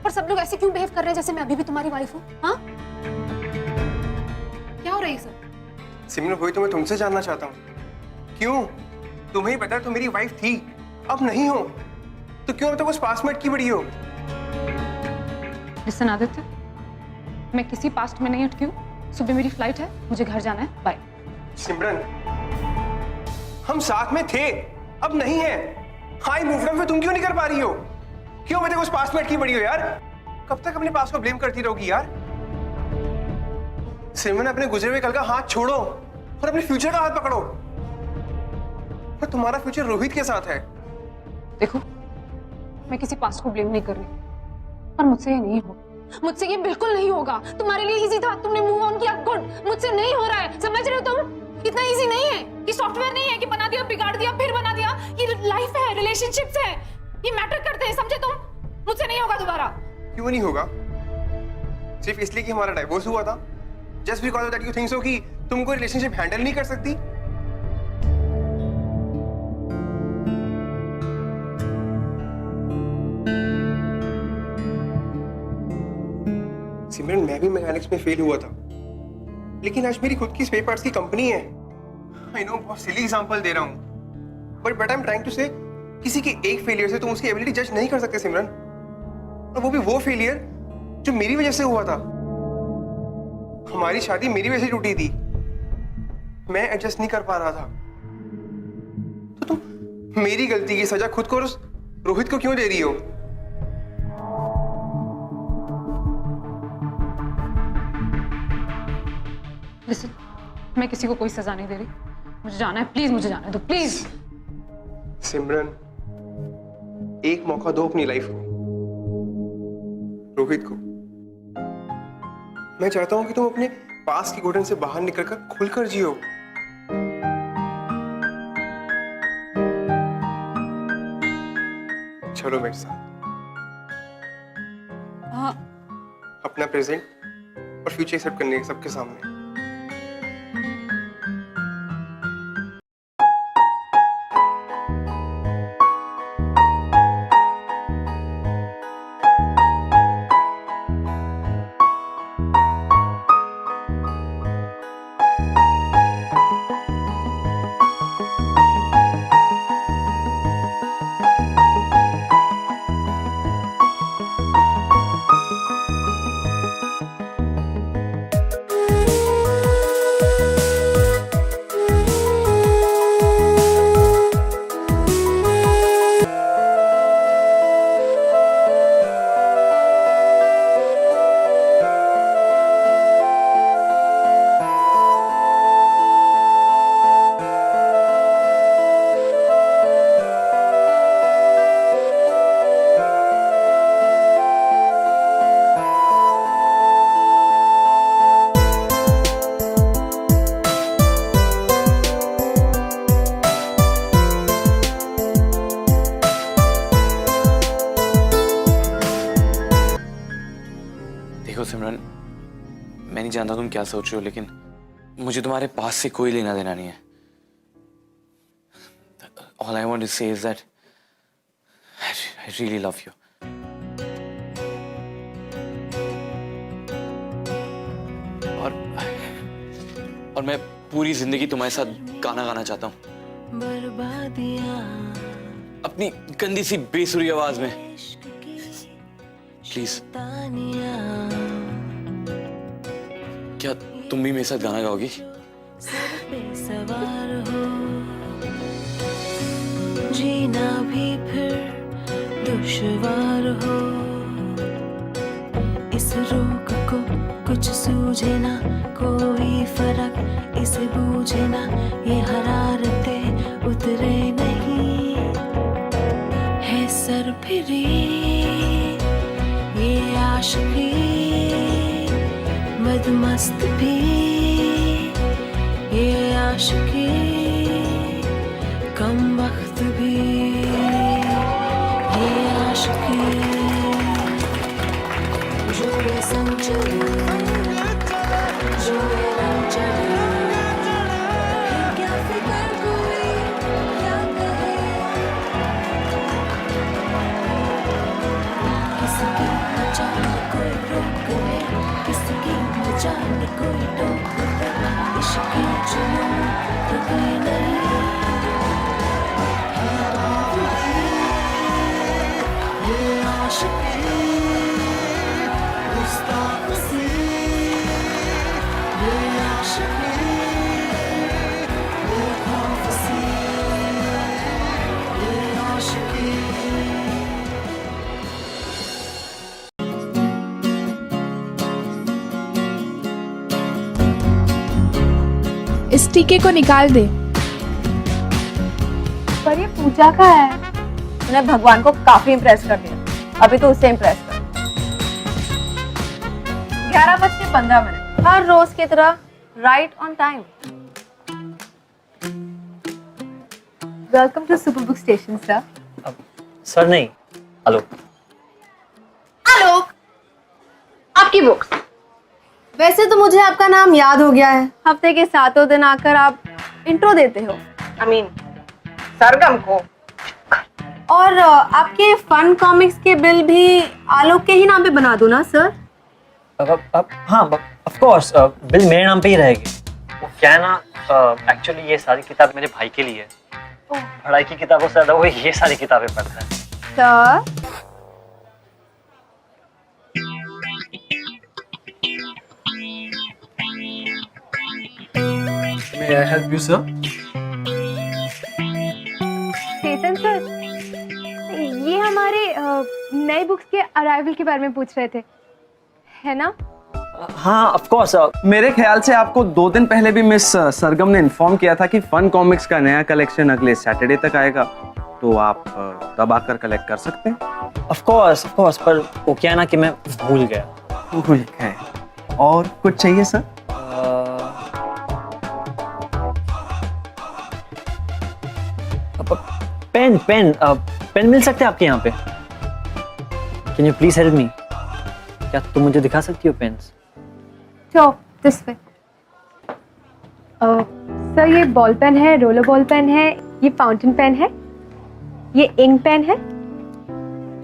और सब लोग ऐसे क्यों बिहेव कर रहे हैं जैसे मैं अभी भी तुम्हारी वाइफ हूँ? हाँ, क्या हो रहा है ये सब? सिमरन, वही तो मैं तुमसे जानना चाहता हूँ। क्यों? तुम्हें ही पता तुम मेरी वाइफ थी, अब नहीं हो, तो क्यों अब तक उस पासमेट की बड़ी हो? लिसन आदित्य, मैं किसी पास्ट में नहीं अटकी हूँ। सुबह मेरी फ्लाइट है, मुझे घर जाना है, बाय। सिमरन, हम साथ में थे, अब नहीं है। हाई मूवमेंट में तुम क्यों नहीं कर पा रही हो? क्यों मैं उस पासमेट की बड़ी हो यार? कब तक अपने पास को ब्लेम करती रहोगी यार? सिमरन, अपने गुजरे हुए कल का हाथ छोड़ो और अपने फ्यूचर का हाथ पकड़ो। और तुम्हारा फ्यूचर रोहित के साथ है। देखो, मैं किसी पास्ट को ब्लेम नहीं कर रही, पर मुझसे ये नहीं होगा। मुझसे ये बिल्कुल नहीं होगा। तुम्हारे लिए इजी था, तुमने मूव ऑन किया, गुड। मुझसे नहीं हो रहा है, समझ रहे हो तुम? इतना इजी नहीं है, कि सॉफ्टवेयर नहीं है कि बना दिया, बिगाड़ दिया, फिर बना दिया। ये लाइफ है, रिलेशनशिप्स है, ये मैटर करते हैं, समझे तुम? मुझसे नहीं होगा दोबारा। क्यों नहीं होगा? सिर्फ इसलिए कि हमारा डाइवोर्स हुआ था? Just because of that you think so कि तुम कोई रिलेशनशिप हैंडल नहीं कर सकती? सिमरन, मैं भी मैकेनिक्स में फेल हुआ था, लेकिन आज मेरी खुद की स्पेयर पार्ट्स की कंपनी है। आई नो, बहुत सिली एग्जांपल दे रहा हूं, but I am trying to say किसी के एक फेलियर से तुम उसकी एबिलिटी जज नहीं कर सकते सिमरन। और वो भी वो फेलियर जो मेरी वजह से हुआ था। हमारी शादी मेरी वजह से टूटी थी, मैं एडजस्ट नहीं कर पा रहा था। तो तुम मेरी गलती की सजा खुद को और उस रोहित को क्यों दे रही हो? लिसन, मैं किसी को कोई सजा नहीं दे रही। मुझे जाना है, प्लीज मुझे जाना है, तो प्लीज। सिमरन, एक मौका दो अपनी लाइफ को, रोहित को। मैं चाहता हूं कि तुम अपने पास की घुटन से बाहर निकलकर खुलकर जियो। चलो मेरे साथ। अपना प्रेजेंट और फ्यूचर एक्सेप्ट करने के सबके सामने। सिमरन, मैं नहीं जानता तुम क्या सोच रहे हो, लेकिन मुझे तुम्हारे पास से कोई लेना देना नहीं है. All I want to say is that I really love you. और मैं पूरी जिंदगी तुम्हारे साथ गाना गाना चाहता हूँ, अपनी गंदी सी बेसुरी आवाज में. प्लीज, क्या तुम भी मेरे साथ गाना गाओगी? जीना भी फिर दुश्वार हो, इस रोग को कुछ सूझे ना, कोई फर्क इसे बूझे ना, ये हरारतें उतरे नहीं, है सर फिरी ये आशिकी, मदमस्त भी ये आशिकी, कम वक्त भी ये आशिकी, जो ये संग चले, जो ये रंग चले, फिर क्या फिक्र कोई क्या कहे, किसकी मचाने कोई रोक ले, किसकी मचाने कोई टोक ले, इश्क़ की जुनून तो कोई नहीं, ये आशिकी गुस्ताखी, ये आशिकी बेखौफी, ये आशिकी. इस टीके को निकाल दे. पर ये पूजा का है. तूने भगवान को काफी इम्प्रेस कर दिया, अभी तो उससे इम्प्रेस कर. 11:15 हर रोज की तरह right on time. Welcome to super book station sir. Sir नहीं, आलोक. आलोक, आपकी बुक्स. वैसे तो मुझे आपका नाम याद हो गया है, हफ्ते के 7 दिन आकर आप इंट्रो देते हो. सरगम को. और आपके फन कॉमिक्स के बिल भी आलोक के ही नाम पे बना दो ना सर. हाँ, ऑफ कोर्स बिल मेरे नाम पे ही रहेगी. वो क्या है ना, एक्चुअली ये सारी किताब मेरे भाई के लिए है. पढ़ाई की किताबों से ज्यादा वो ये सारी किताबें पढ़ता है. Sir May I help you, sir? Chetan sir, ये हमारे नए बुक्स के अराइवल के बारे में पूछ रहे थे, है ना? हाँ, ऑफ कोर्स. मेरे ख्याल से आपको 2 दिन पहले भी मिस सरगम ने इन्फॉर्म किया था कि फन कॉमिक्स का नया कलेक्शन अगले सैटरडे तक आएगा, तो आप तब आकर कलेक्ट कर सकते हैं. ऑफ कोर्स, पर वो क्या है ना कि मैं भूल गया. भूल गए. और कुछ चाहिए सर? पेन मिल सकते हैं आपके यहाँ पे? Can you please help me? क्या तुम मुझे दिखा सकती हो pens? Sure, this way. Sir ये बॉल पेन है, रोलर बॉल पेन है, ये फाउंटेन पेन है, ये इंक पेन है,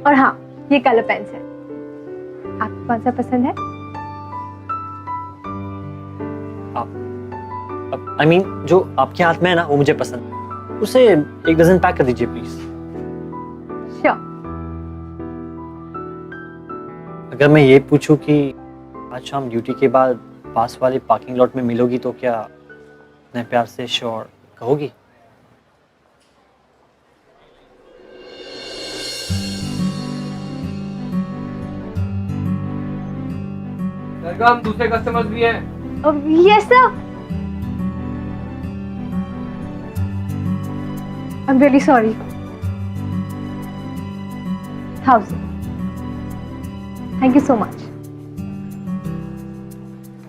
और हाँ ये कलर पेन्स है. आपको कौन सा पसंद है? I mean, जो आपके हाथ में है ना वो मुझे पसंद है. उसे 1 डजन पैक कर दीजिए प्लीज. Sure. अगर मैं ये पूछूं कि आज शाम ड्यूटी के बाद पास वाले पार्किंग लॉट में मिलोगी तो क्या इतने प्यार से श्योर कहोगी? सरगम, दूसरे कस्टमर्स भी हैं. Yes sir. I'm really sorry. 1000. Thank you so much.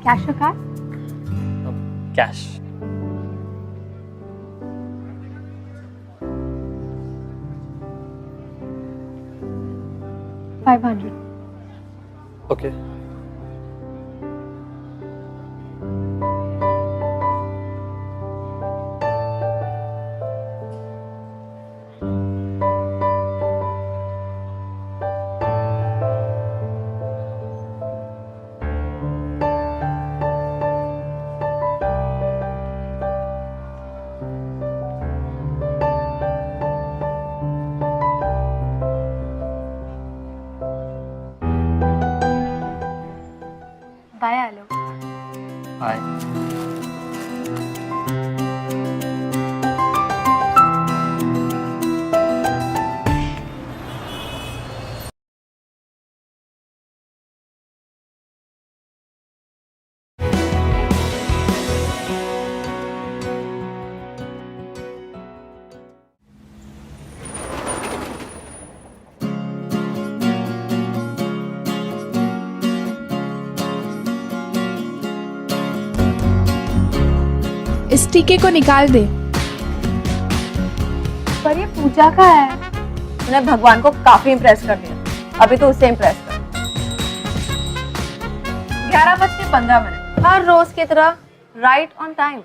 Cash or card? Cash. $500. Okay. टीके को निकाल दे। पर ये पूजा का है। तूने भगवान को काफी इम्प्रेस कर दिया, अभी तो उससे इम्प्रेस कर। 11:15 हर रोज की तरह right on time.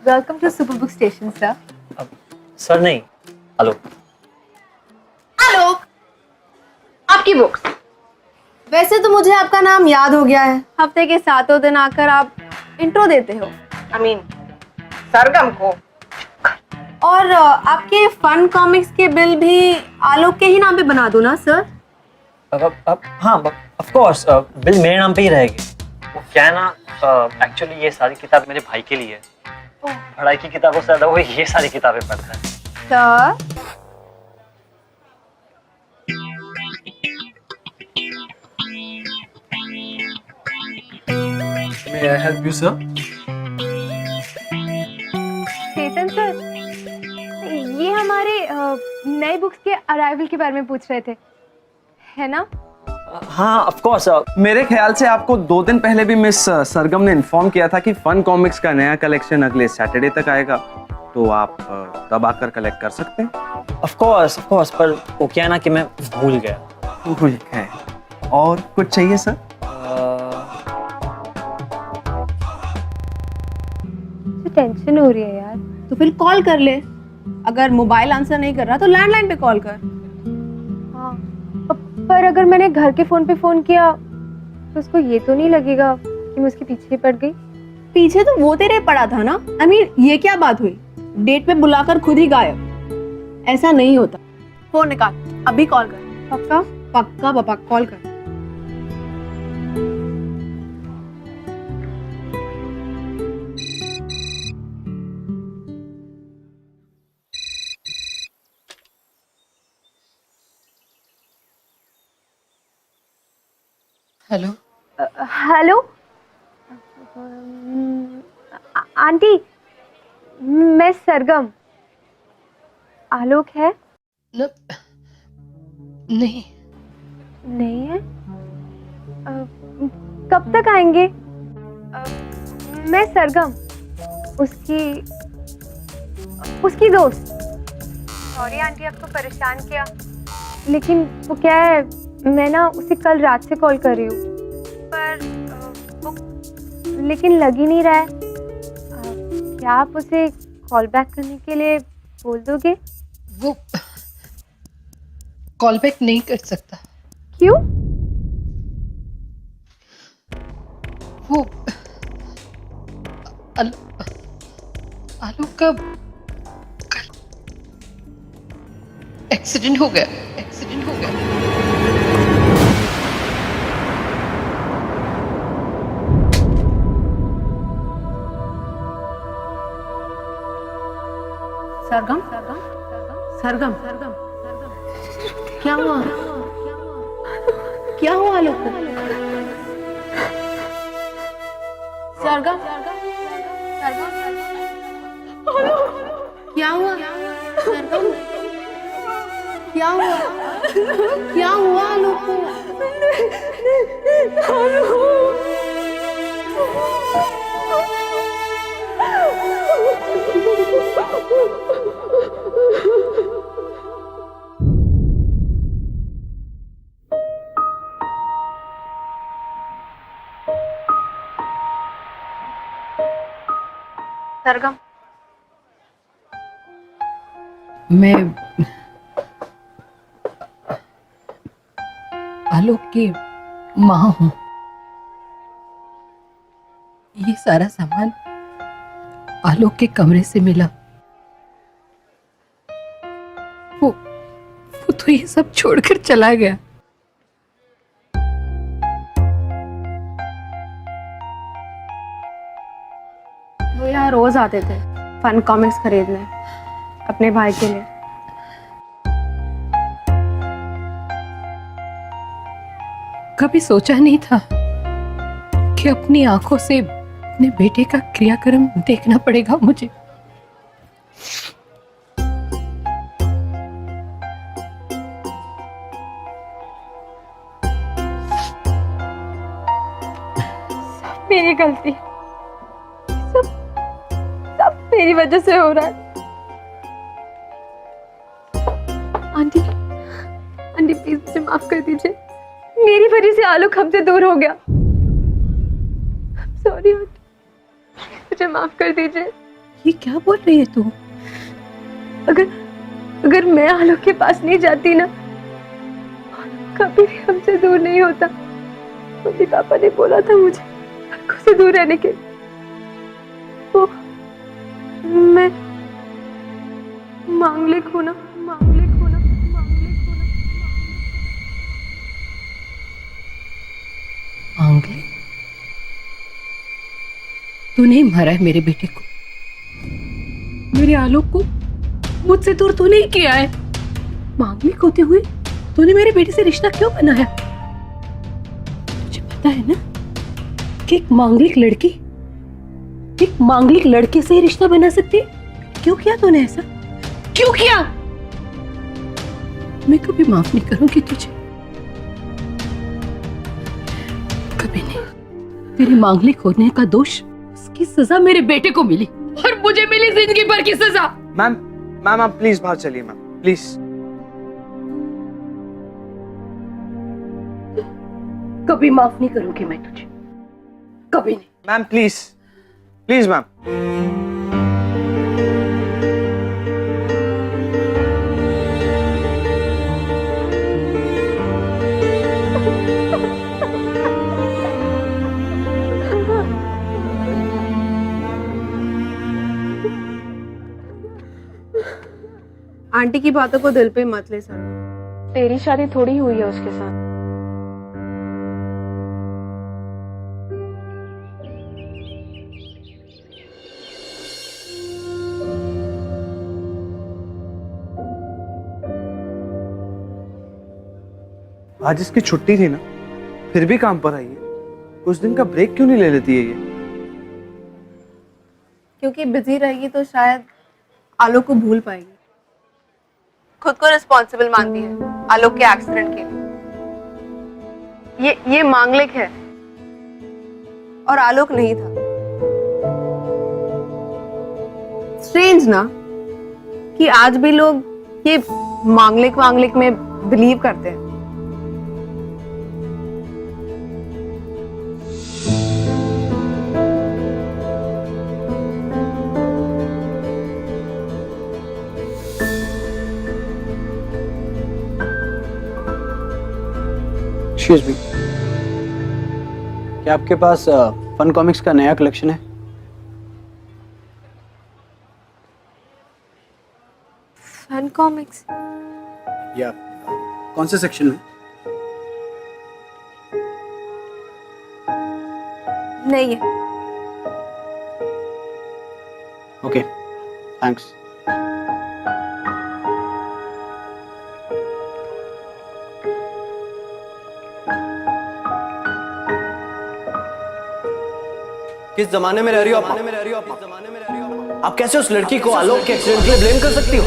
Welcome to super book station sir. Sir नहीं, हेलो। आलोक, आपकी बुक्स। वैसे तो मुझे आपका नाम याद हो गया है, हफ्ते के 7 दिन आकर आप इंट्रो देते हो। I mean, सरगम को। और आपके फन कॉमिक्स के बिल भी आलोक के ही नाम पे बना दो ना सर? हाँ, ऑफ कोर्स बिल मेरे नाम पे ही रहेगी। वो क्या है ना, एक्चुअली ये सारी किताब मेरे भाई के लिए है। पढ़ाई की किताबों से ज्यादा वो ये सारी किताबें पढ़ता है। Sir May I help you, sir? Chetan sir, ये हमारे नए बुक्स के अराइवल के बारे में पूछ रहे थे, है ना? हाँ, ऑफ कोर्स। मेरे ख्याल से आपको 2 दिन पहले भी मिस सरगम ने इन्फॉर्म किया था कि फन कॉमिक्स का नया कलेक्शन अगले सैटरडे तक आएगा, तो आप तब आकर कलेक्ट कर सकते हैं। ऑफ कोर्स, पर वो क्या है ना कि मैं भूल गया। भूल गए? और कुछ चाहिए सर? टेंशन हो रही है यार, तो फिर कॉल कर ले। अगर मोबाइल आंसर नहीं कर रहा तो लैंडलाइन पे कॉल कर। हाँ, पर अगर मैंने घर के फोन पे फोन किया तो उसको ये तो नहीं लगेगा कि मैं उसके पीछे पड़ गई? पीछे तो वो तेरे पड़ा था ना। I mean, ये क्या बात हुई? डेट पे बुलाकर खुद ही गायब, ऐसा नहीं होता। फोन निकाल, अभी कॉल कर। पक्का? पक्का पापा, कॉल कर। हेलो। हेलो आंटी, मैं सरगम। आलोक है? नहीं। नहीं है? कब तक आएंगे? मैं सरगम, उसकी दोस्त। सॉरी आंटी, आपको परेशान किया, लेकिन वो क्या है, मैं ना उसे कल रात से कॉल कर रही हूँ, पर वो लेकिन लग ही नहीं रहा है। क्या आप उसे कॉल बैक करने के लिए बोल दोगे? वो कॉल बैक नहीं कर सकता। क्यों? वो आलोक का एक्सीडेंट हो गया। सरगम, सरगम, क्या हुआ? क्या हुआ आलोक को? सरगम, क्या हुआ? सरगम, क्या हुआ? क्या हुआ आलोक को? सरगम, मैं आलोक की माँ हूँ। ये सारा सामान आलोक के कमरे से मिला। वो तो ये सब छोड़कर चला गया। वो यहाँ रोज आते थे फन कॉमिक्स खरीदने अपने भाई के लिए। कभी सोचा नहीं था कि अपनी आंखों से अपने बेटे का क्रियाक्रम देखना पड़ेगा मुझे। मेरी गलती, सब सब मेरी वजह से हो रहा है। आंटी आंटी प्लीज मुझे माफ कर दीजिए, मेरी वजह से आलोक हमसे दूर हो गया। सॉरी आंटी, मुझे माफ कर दीजिए। ये क्या बोल रही है तू? अगर मैं आलोक के पास नहीं जाती ना, कभी भी हमसे दूर नहीं होता। मम्मी पापा ने बोला था मुझे आलोक से दूर रहने के। वो मैं मांगलिक हूं ना, मांगलिक हूं ना, मांगलिक हूं ना। मांगलिक? तूने मारा है मेरे बेटे को, मेरे आलोक को मुझसे दूर तूने ही किया है। मांगलिक होते हुए तूने मेरे बेटे से रिश्ता क्यों बनाया? तुझे पता है ना कि एक मांगलिक लड़के से ही रिश्ता बना सकती है? क्यों किया तूने ऐसा? क्यों किया? मैं कभी माफ नहीं करूंगी तुझे, कभी नहीं। तेरे मांगलिक होने का दोष, उसकी सजा मेरे बेटे को मिली और मुझे मिली जिंदगी भर की सजा। मैम आप प्लीज बाहर चलिए मैम, प्लीज। कभी माफ नहीं करूंगी मैं तुझे, कभी नहीं। Ma'am please please ma'am. Aunty की बातों को दिल पे मत ले सर, तेरी शादी थोड़ी हुई है उसके साथ। आज इसकी छुट्टी थी ना, फिर भी काम पर आई है। कुछ दिन का ब्रेक क्यों नहीं ले लेती है ये? क्योंकि बिजी रहेगी तो शायद आलोक को भूल पाएगी। खुद को रिस्पॉन्सिबल मानती है आलोक के एक्सीडेंट के लिए। ये मांगलिक है और आलोक नहीं था। स्ट्रेंज ना कि आज भी लोग ये मांगलिक में बिलीव करते हैं। एक्सक्यूज मी, क्या आपके पास फन कॉमिक्स का नया कलेक्शन है? Fun comics? या कौन से सेक्शन में? नहीं है। Okay, thanks. किस जमाने में रह रही हो आप? आप कैसे उस लड़की को आलोक के एक्सीडेंट के लिए ब्लेम कर सकती हो?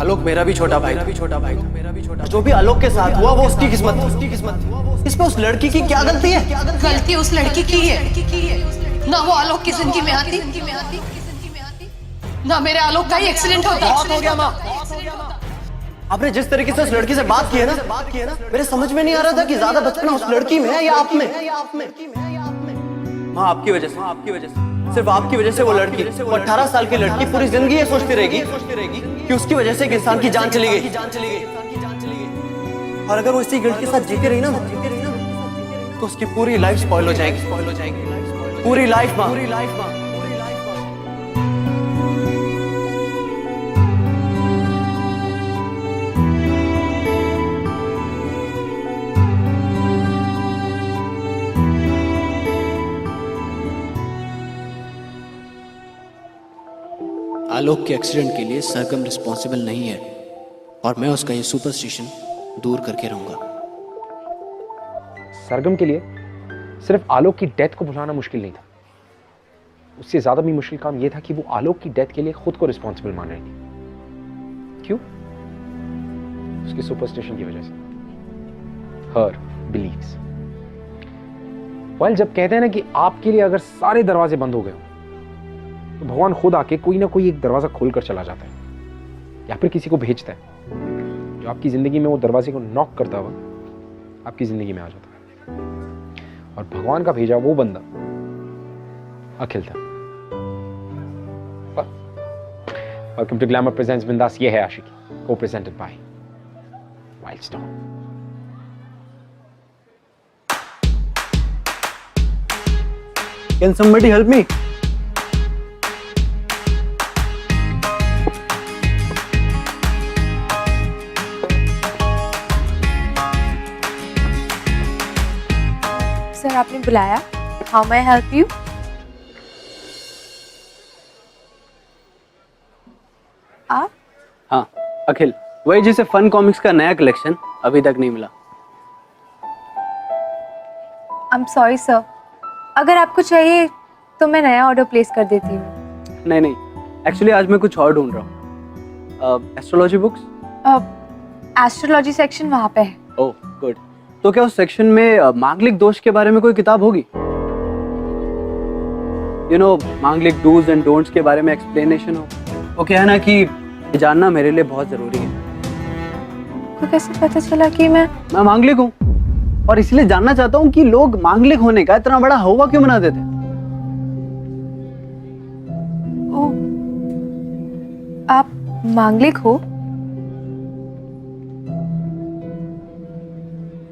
आलोक मेरा भी छोटा भाई था। जो भी आलोक के साथ हुआ वो उसकी किस्मत थी। इसमें उस लड़की की क्या गलती है? गलती उस लड़की की है ना, वो आलोक की जिंदगी में आती ना मेरे आलोक का ही एक्सीडेंट होता। बहुत हो गया माँ। आपने जिस तरीके से उस लड़की से बात की है ना, मेरे समझ में नहीं आ रहा था कि ज्यादा बचपना उस लड़की में है या आप में। माँ आपकी वजह से, सिर्फ आपकी वजह से वो लड़की, वो 18 साल की लड़की पूरी जिंदगी ये सोचती रहेगी कि उसकी वजह से एक इंसान की जान चली गई। और अगर वो इसी गिल्ट के साथ जीती रही ना तो उसकी पूरी लाइफ स्पॉइल हो जाएगी। पूरी लाइफ माँ। आलोक के एक्सीडेंट के लिए सरगम रिस्पॉन्सिबल नहीं है और मैं उसका ये सुपरस्टिशन दूर करके रहूंगा। सरगम के लिए सिर्फ आलोक की डेथ को भुलाना मुश्किल नहीं था, उससे ज्यादा भी मुश्किल काम यह था कि वो आलोक की डेथ के लिए खुद को रिस्पॉन्सिबल मान रही थी। क्यों? उसकी सुपरस्टिशन की वजह से, हर बिलीव्स। वेल, जब कहते हैं ना कि आपके लिए अगर सारे दरवाजे बंद हो गए हों तो भगवान खुद आके कोई ना कोई एक दरवाजा खोलकर चला जाता है या फिर किसी को भेजता है जो आपकी जिंदगी में वो दरवाजे को नॉक करता हुआ आपकी जिंदगी में आ जाता है। और भगवान का भेजा वो बंदा अखिल था। वेलकम टू ग्लैमर प्रेजेंट्स बिंदास। ये है आशिकी, को presented by wild storm. Can somebody help me? Sir आपने बुलाया? How may I help you? आप? हाँ अखिल, वही जिसे फन कॉमिक्स का नया कलेक्शन अभी तक नहीं मिला। I'm sorry सर, अगर आपको चाहिए तो मैं नया ऑर्डर प्लेस कर देती हूँ। नहीं नहीं, एक्चुअली आज मैं कुछ और ढूंढ रहा हूँ। Astrology books? एस्ट्रोलॉजी सेक्शन वहाँ पे है। Oh good. तो क्या उस सेक्शन में मांगलिक दोष के बारे में कोई किताब होगी? यू नो, मांगलिक डूज एंड डोंट्स के बारे में एक्सप्लेनेशन हो। वो क्या है ना कि ये जानना मेरे लिए बहुत जरूरी है। आपको कैसे पता चला कि मैं मांगलिक हूँ और इसलिए जानना चाहता हूँ कि लोग मांगलिक होने का इतना बड़ा हवा क्यों मना देते? ओ, आप मांगलिक हो?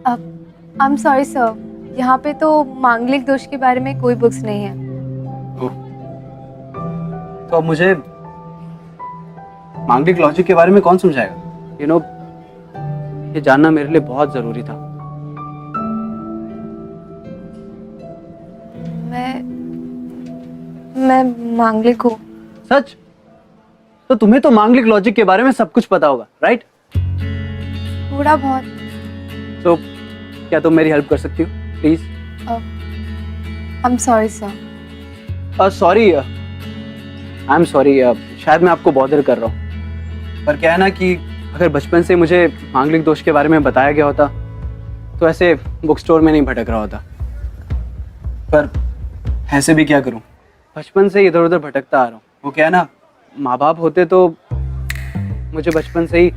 आई एम सॉरी सर, यहाँ पे तो मांगलिक दोष के बारे में कोई बुक्स नहीं है। तो अब मुझे मांगलिक लॉजिक के बारे में कौन समझाएगा? यू नो, ये जानना मेरे लिए बहुत जरूरी था। मैं मांगलिक हूँ। सच? तो तुम्हें तो मांगलिक लॉजिक के बारे में सब कुछ पता होगा, राइट? थोड़ा बहुत। तो क्या तुम मेरी हेल्प कर सकती हो please? I am sorry sir. Sorry, I am sorry, शायद मैं आपको बॉदर कर रहा हूँ, पर क्या है ना कि अगर बचपन से मुझे मांगलिक दोष के बारे में बताया गया होता तो ऐसे बुक स्टोर में नहीं भटक रहा होता। पर ऐसे भी क्या करूँ, बचपन से इधर उधर भटकता आ रहा हूँ। वो क्या है ना, माँ बाप होते तो मुझे बचपन से ही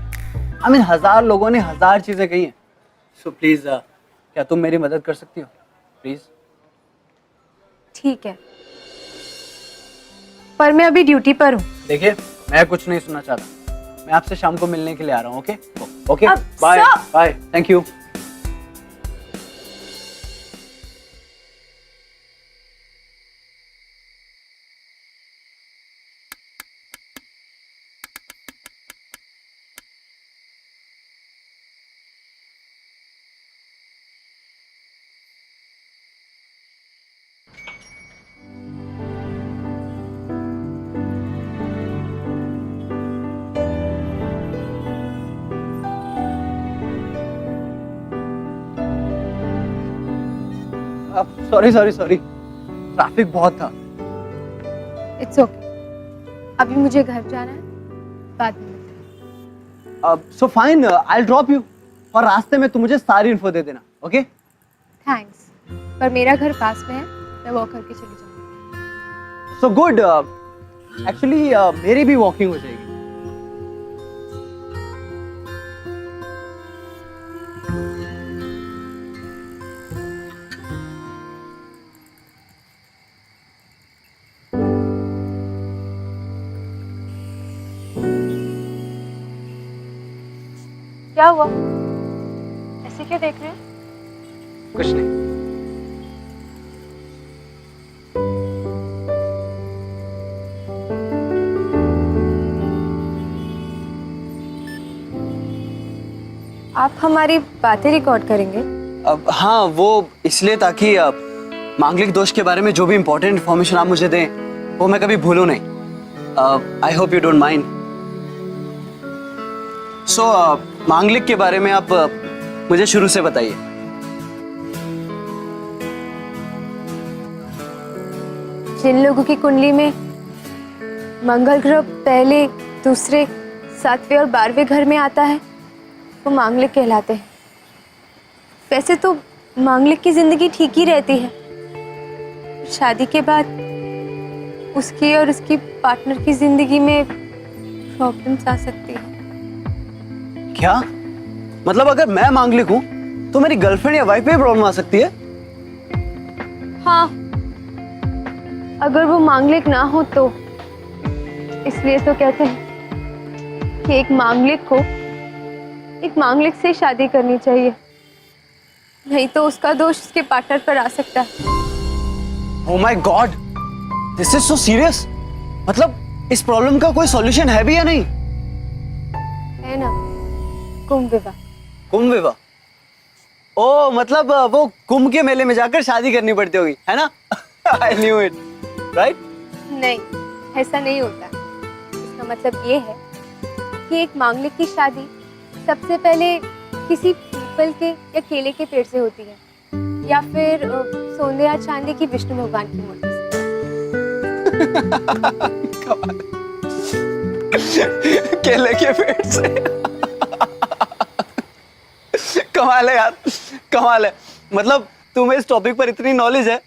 हजार लोगों ने हजार चीजें कही हैं। सो प्लीज, क्या तुम मेरी मदद कर सकती हो प्लीज? ठीक है, पर मैं अभी ड्यूटी पर हूँ। देखिए, मैं कुछ नहीं सुनना चाहता, मैं आपसे शाम को मिलने के लिए आ रहा हूँ। ओके ओके, अब bye sir- bye, thank you. Sorry sorry sorry, traffic बहुत था। इट्स ओके, अभी मुझे घर जाना है, बाद में मिलते हैं। So fine, I will drop you और रास्ते में तुम मुझे सारी इन्फो दे देना। ओके थैंक्स, पर मेरा घर पास में है, मैं वॉक करके चली जाऊंगी। So good. एक्चुअली मेरी भी वॉकिंग हो जाएगी। क्या हुआ, ऐसे क्यों देख रहे हैं? कुछ नहीं। आप हमारी बातें रिकॉर्ड करेंगे? अब हाँ, वो इसलिए ताकि मांगलिक दोष के बारे में जो भी इंपॉर्टेंट इन्फॉर्मेशन आप मुझे दें वो मैं कभी भूलूं नहीं। I hope you don't mind. So मांगलिक के बारे में आप मुझे शुरू से बताइए। जिन लोगों की कुंडली में मंगल ग्रह पहले, दूसरे, 7वें और 12वें घर में आता है वो मांगलिक कहलाते हैं। वैसे तो मांगलिक की जिंदगी ठीक ही रहती है, शादी के बाद उसकी और उसकी पार्टनर की जिंदगी में प्रॉब्लम्स आ सकती है। क्या मतलब अगर मैं मांगलिक हूँ तो मेरी गर्लफ्रेंड या वाइफ पे प्रॉब्लम आ सकती है? हाँ, अगर वो मांगलिक ना हो तो। इसलिए तो कहते हैं कि एक मांगलिक को एक मांगलिक से शादी करनी चाहिए, नहीं तो उसका दोष उसके पार्टनर पर आ सकता है। Oh my God, this is so serious। मतलब इस प्रॉब्लम का कोई सॉल्यूशन है भी या नहीं? है ना, कुंभ विवाह। कुंभ विवाह? ओ मतलब वो कुंभ के मेले में जाकर शादी करनी पड़ती होगी, है ना? I knew it, right? नहीं, ऐसा नहीं होता। इसका मतलब ये है कि एक मांगलिक की शादी सबसे पहले किसी पीपल के या केले के पेड़ से होती है, या फिर सोने या चांदी की विष्णु भगवान की मूर्ति से। केले के पेड़ से। कमाल है यार, कमाल है। मतलब तुम्हें इस टॉपिक पर इतनी नॉलेज है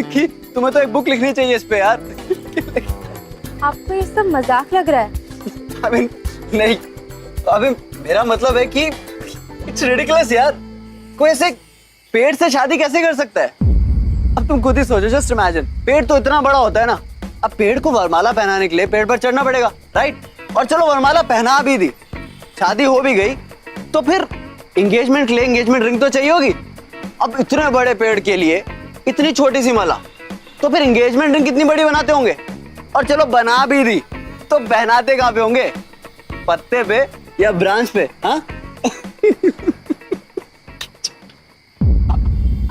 कि तुम्हें तो एक बुक लिखनी चाहिए इस पे यार। आपको ये सब मजाक लग रहा है? I mean, नहीं, अभी मेरा मतलब है कि इट्स रिडिकुलस यार। कोई ऐसे पेड़ से शादी कैसे कर सकता है? अब तुम खुद ही सोचो, जस्ट इमेजिन, पेड़ तो इतना बड़ा होता है ना, अब पेड़ को वरमाला पहनाने के लिए पेड़ पर चढ़ना पड़ेगा, राइट? और चलो वरमाला पहना भी दी, शादी हो भी गई, तो फिर एंगेजमेंट के लिए एंगेजमेंट रिंग तो चाहिए होगी। अब इतने बड़े पेड़ के लिए इतनी छोटी सी माला, तो फिर एंगेजमेंट रिंग कितनी बड़ी बनाते होंगे? और चलो बना भी दी तो पहनाते कहाँ पे होंगे? पत्ते पे या ब्रांच पे? हाँ?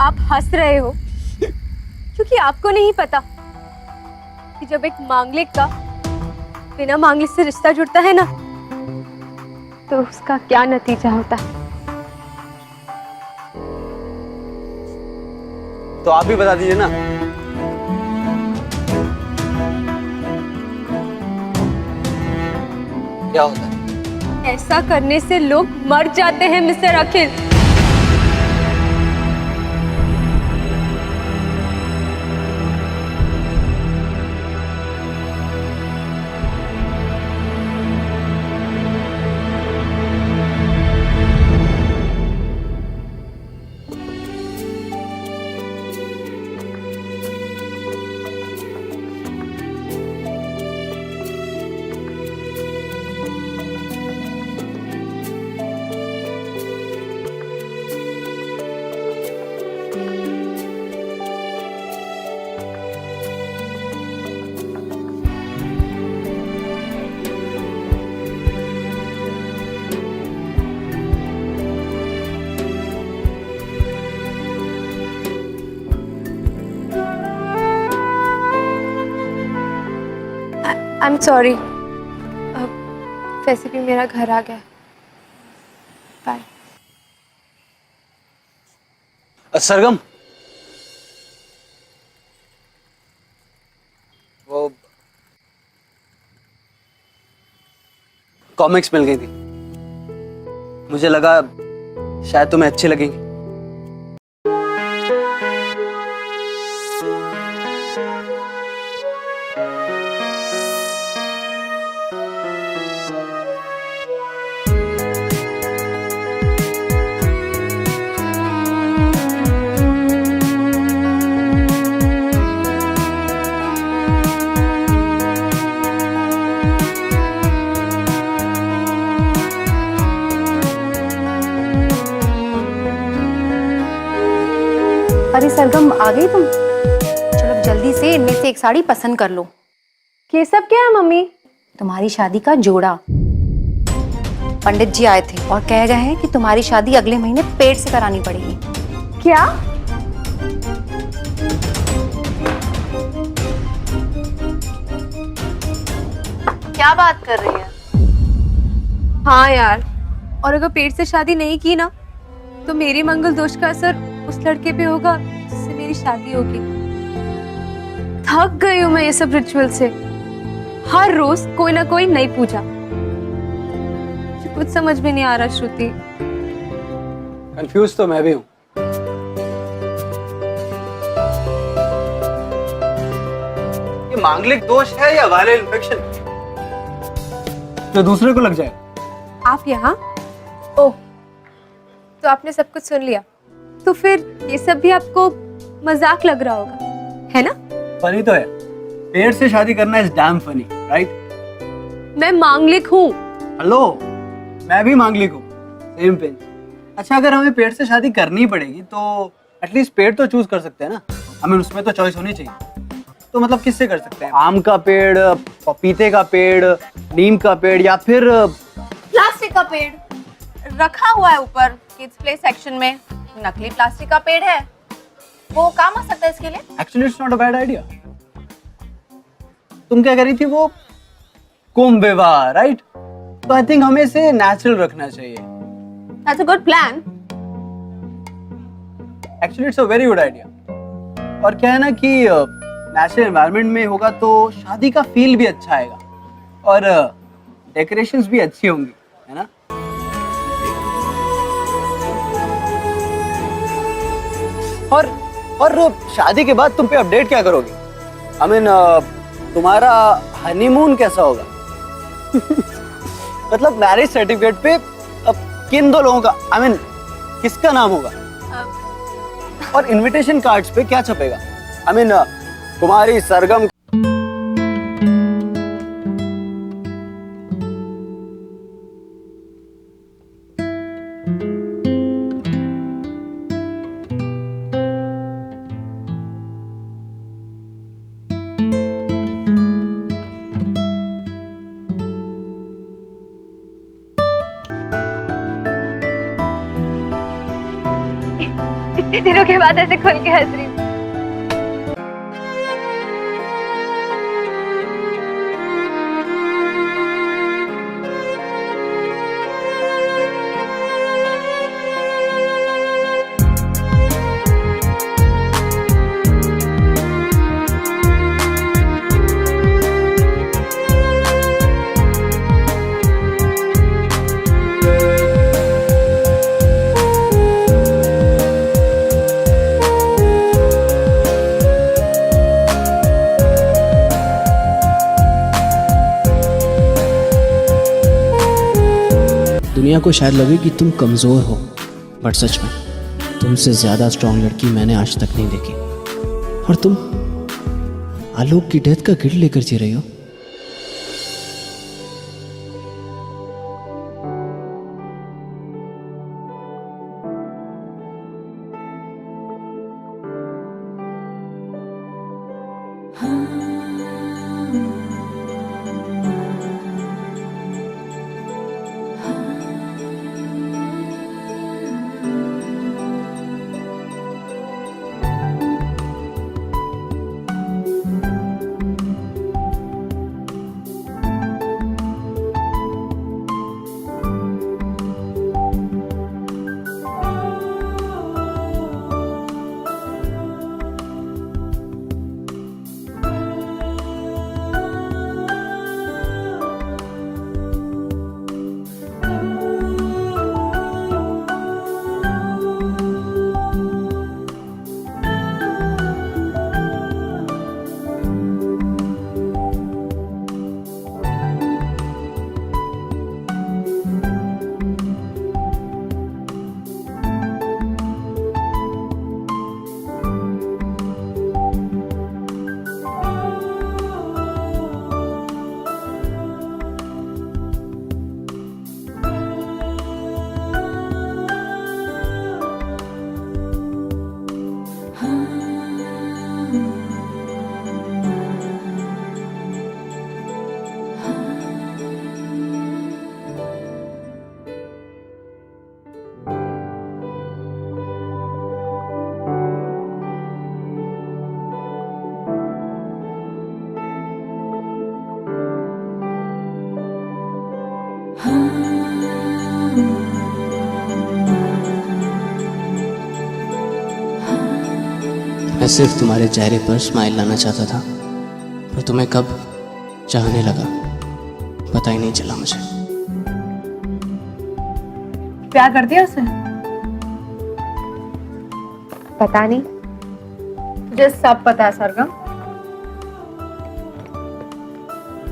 आप हंस रहे हो क्योंकि आपको नहीं पता कि जब एक मांगलिक का बिना मांगलिक से रिश्ता जुड़ता है ना, तो उसका क्या नतीजा होता है। तो आप भी बता दीजिए ना। क्या होता है? ऐसा करने से लोग मर जाते हैं mister Akhil. I am sorry, वैसे भी मेरा घर आ गया। बाय। सरगम, वो कॉमिक्स मिल गई थी, मुझे लगा शायद तुम्हें अच्छी लगेंगी। अरे सरगम, आ गई तुम? चलो जल्दी से इनमें से एक साड़ी पसंद कर लो। ये सब क्या है मम्मी? तुम्हारी शादी का जोड़ा। पंडित जी आए थे और कह गए हैं कि तुम्हारी शादी अगले महीने पेट से करानी पड़ेगी। क्या? क्या बात कर रही है? हाँ यार, और अगर पेट से शादी नहीं की ना, तो मेरी मंगल दोष का असर उस लड़के पे होगा जिससे मेरी शादी होगी। थक गई हूँ मैं ये सब रिचुअल से। हर रोज कोई ना कोई नई पूजा। कुछ समझ में नहीं आ रहा श्रुति। कंफ्यूज तो मैं भी हूँ। मांगलिक दोष है या वायरल इन्फेक्शन जो दूसरे को लग जाए? आप यहाँ? ओह, तो आपने सब कुछ सुन लिया। तो फिर ये सब भी आपको मजाक लग रहा होगा, है ना? फनी तो है, पेड़ से शादी करना इज डैम फनी, राइट? मैं मांगलिक हूँ। हेलो, मैं भी मांगलिक हूँ, सेम पेन। अच्छा, अगर हमें पेड़ से शादी करनी पड़ेगी तो एटलीस्ट पेड़ तो चूज कर सकते हैं ना? हमें उसमें तो चॉइस होनी चाहिए। तो मतलब किससे कर सकते हैं? आम का पेड़, पपीते का पेड़, नीम का पेड़, या फिर प्लास्टिक का पेड़ रखा हुआ है ऊपर किड्स प्ले सेक्शन में। नकली प्लास्टिक का पेड़ है, वो काम आ सकता है इसके लिए। Actually it's not a bad idea. तुम क्या कह रही थी? वो कुंभ विवाह, राइट? तो आई थिंक हमें इसे नेचुरल रखना चाहिए। That's a good plan. Actually it's a very good idea. और क्या है ना कि नेचुरल एनवायरनमेंट में होगा तो शादी का फील भी अच्छा आएगा और डेकोरेशंस भी अच्छी होंगी, है ना? और शादी के बाद तुम पे अपडेट क्या करोगे? आई मीन तुम्हारा हनीमून कैसा होगा? मतलब मैरिज सर्टिफिकेट पे अब किन दो लोगों का, आई मीन किसका नाम होगा? और इनविटेशन कार्ड्स पे क्या छपेगा? आई मीन तुम्हारी सरगम। इतने दिनों के बाद ऐसे खुल के हंस रही हूँ। दुनिया को शायद लगे कि तुम कमज़ोर हो, बट सच में तुमसे ज़्यादा स्ट्रॉन्ग लड़की मैंने आज तक नहीं देखी। और तुम आलोक की डेथ का गिल्ट लेकर जी रही हो। मैं सिर्फ तुम्हारे चेहरे पर स्माइल लाना चाहता था, पर तुम्हें कब चाहने लगा पता ही नहीं चला मुझे। प्यार कर दिया उसने? पता नहीं, मुझे सब पता है सरगम।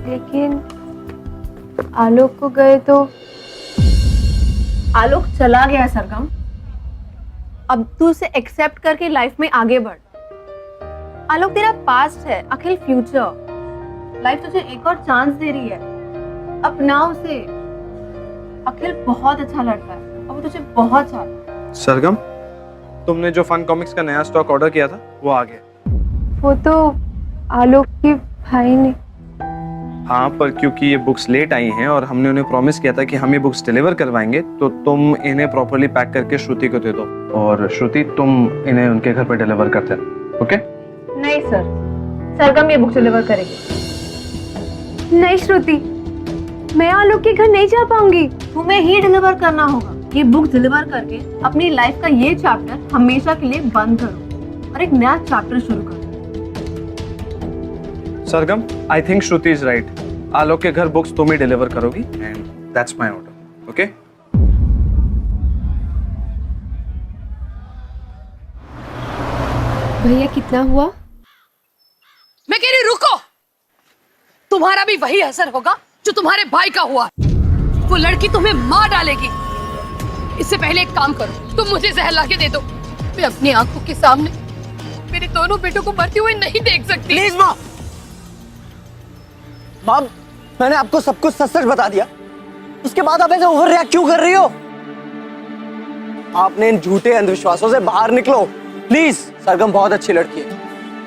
लेकिन आलोक को गए तो आलोक चला गया सरगम। अब तू उसे एक्सेप्ट करके लाइफ में आगे बढ़। आलोक तेरा पास्ट है, अखिल फ्यूचर। लाइफ तुझे एक और चांस दे रही है, अपना उसे। अखिल बहुत अच्छा लड़का है और वो तुझे बहुत चाहता है। सरगम, तुमने जो फन कॉमिक्स का नया स्टॉक ऑर्डर किया था वो आ गया। वो तो आलोक के भाई ने। हाँ, पर क्योंकि ये बुक्स लेट आई हैं और हमने उन्हें प्रॉमिस किया था कि हम ये बुक्स डिलीवर करवाएंगे, तो तुम इन्हें प्रॉपर्ली पैक करके श्रुति को दे दो। और श्रुति, तुम इन्हें उनके घर पे डिलीवर करते हो, ओके? नहीं सर, सरगम ये बुक डिलीवर करेगी। नहीं श्रुति, मैं आलोक के घर नहीं जा पाऊंगी, तुम्हें ही डिलीवर करना होगा। ये बुक डिलीवर करके अपनी लाइफ का ये चैप्टर हमेशा के लिए बंद करो और एक नया चैप्टर शुरू करो। Sargam, I think Shruti is right. Alok के घर बुक्स तुम ही डिलीवर करोगी and that's my order, okay? भैया कितना हुआ? मैं कह रही रुको, तुम्हारा भी वही असर होगा जो तुम्हारे भाई का हुआ। वो लड़की तुम्हें मार डालेगी। इससे पहले एक काम करो, तुम मुझे जहर लाके दे दो। मैं अपनी आंखों के सामने मेरे दोनों बेटों को मरते हुए नहीं देख सकती। प्लीज माँ, माँ, मैंने आपको सब कुछ सच सच बता दिया, उसके बाद आप ऐसे ओवर रिएक्ट क्यों कर रही हो? आपने इन झूठे अंधविश्वासों से बाहर निकलो प्लीज। सरगम बहुत अच्छी लड़की है,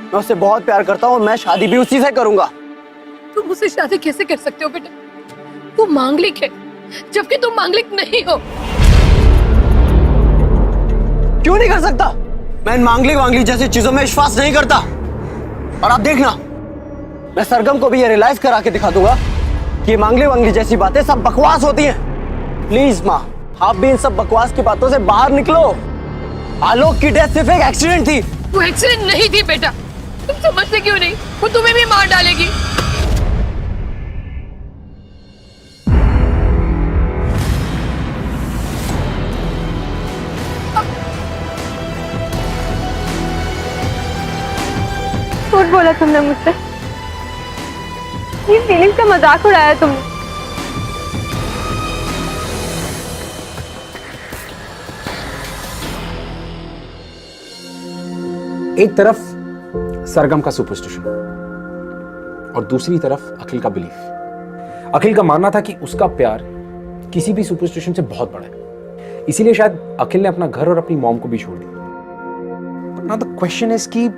मैं उससे बहुत प्यार करता हूँ और मैं शादी भी उसी से करूंगा। तुम उससे शादी कैसे कर सकते हो बेटा? वो मांगलिक है, जबकि तुम मांगलिक नहीं हो। क्यों नहीं कर सकता? मैं इन मांगलिक जैसी चीजों में विश्वास नहीं करता। और आप देखना, मैं सरगम को भी ये रियलाइज करा के दिखा दूंगा कि ये मांगलिक जैसी बातें सब बकवास होती हैं। प्लीज माँ, आप भी इन सब बकवास की बातों से बाहर निकलो। आलोक की डेथ सिर्फ एक एक्सीडेंट थी। वो एक्सीडेंट नहीं थी बेटा, तुम समझते क्यों नहीं? वो तुम्हें भी मार डालेगी। झूठ बोला तुमने मुझसे, ये फीलिंग का मजाक उड़ाया तुमने। एक तरफ सरगम का सुपरस्टिशन और दूसरी तरफ अखिल का बिलीफ। अखिल का मानना था कि उसका प्यार किसी भी सुपरस्टिशन से बहुत बड़ा है, इसीलिए शायद अखिल ने अपना घर और अपनी मॉम को भी छोड़ दिया। But now the question is कि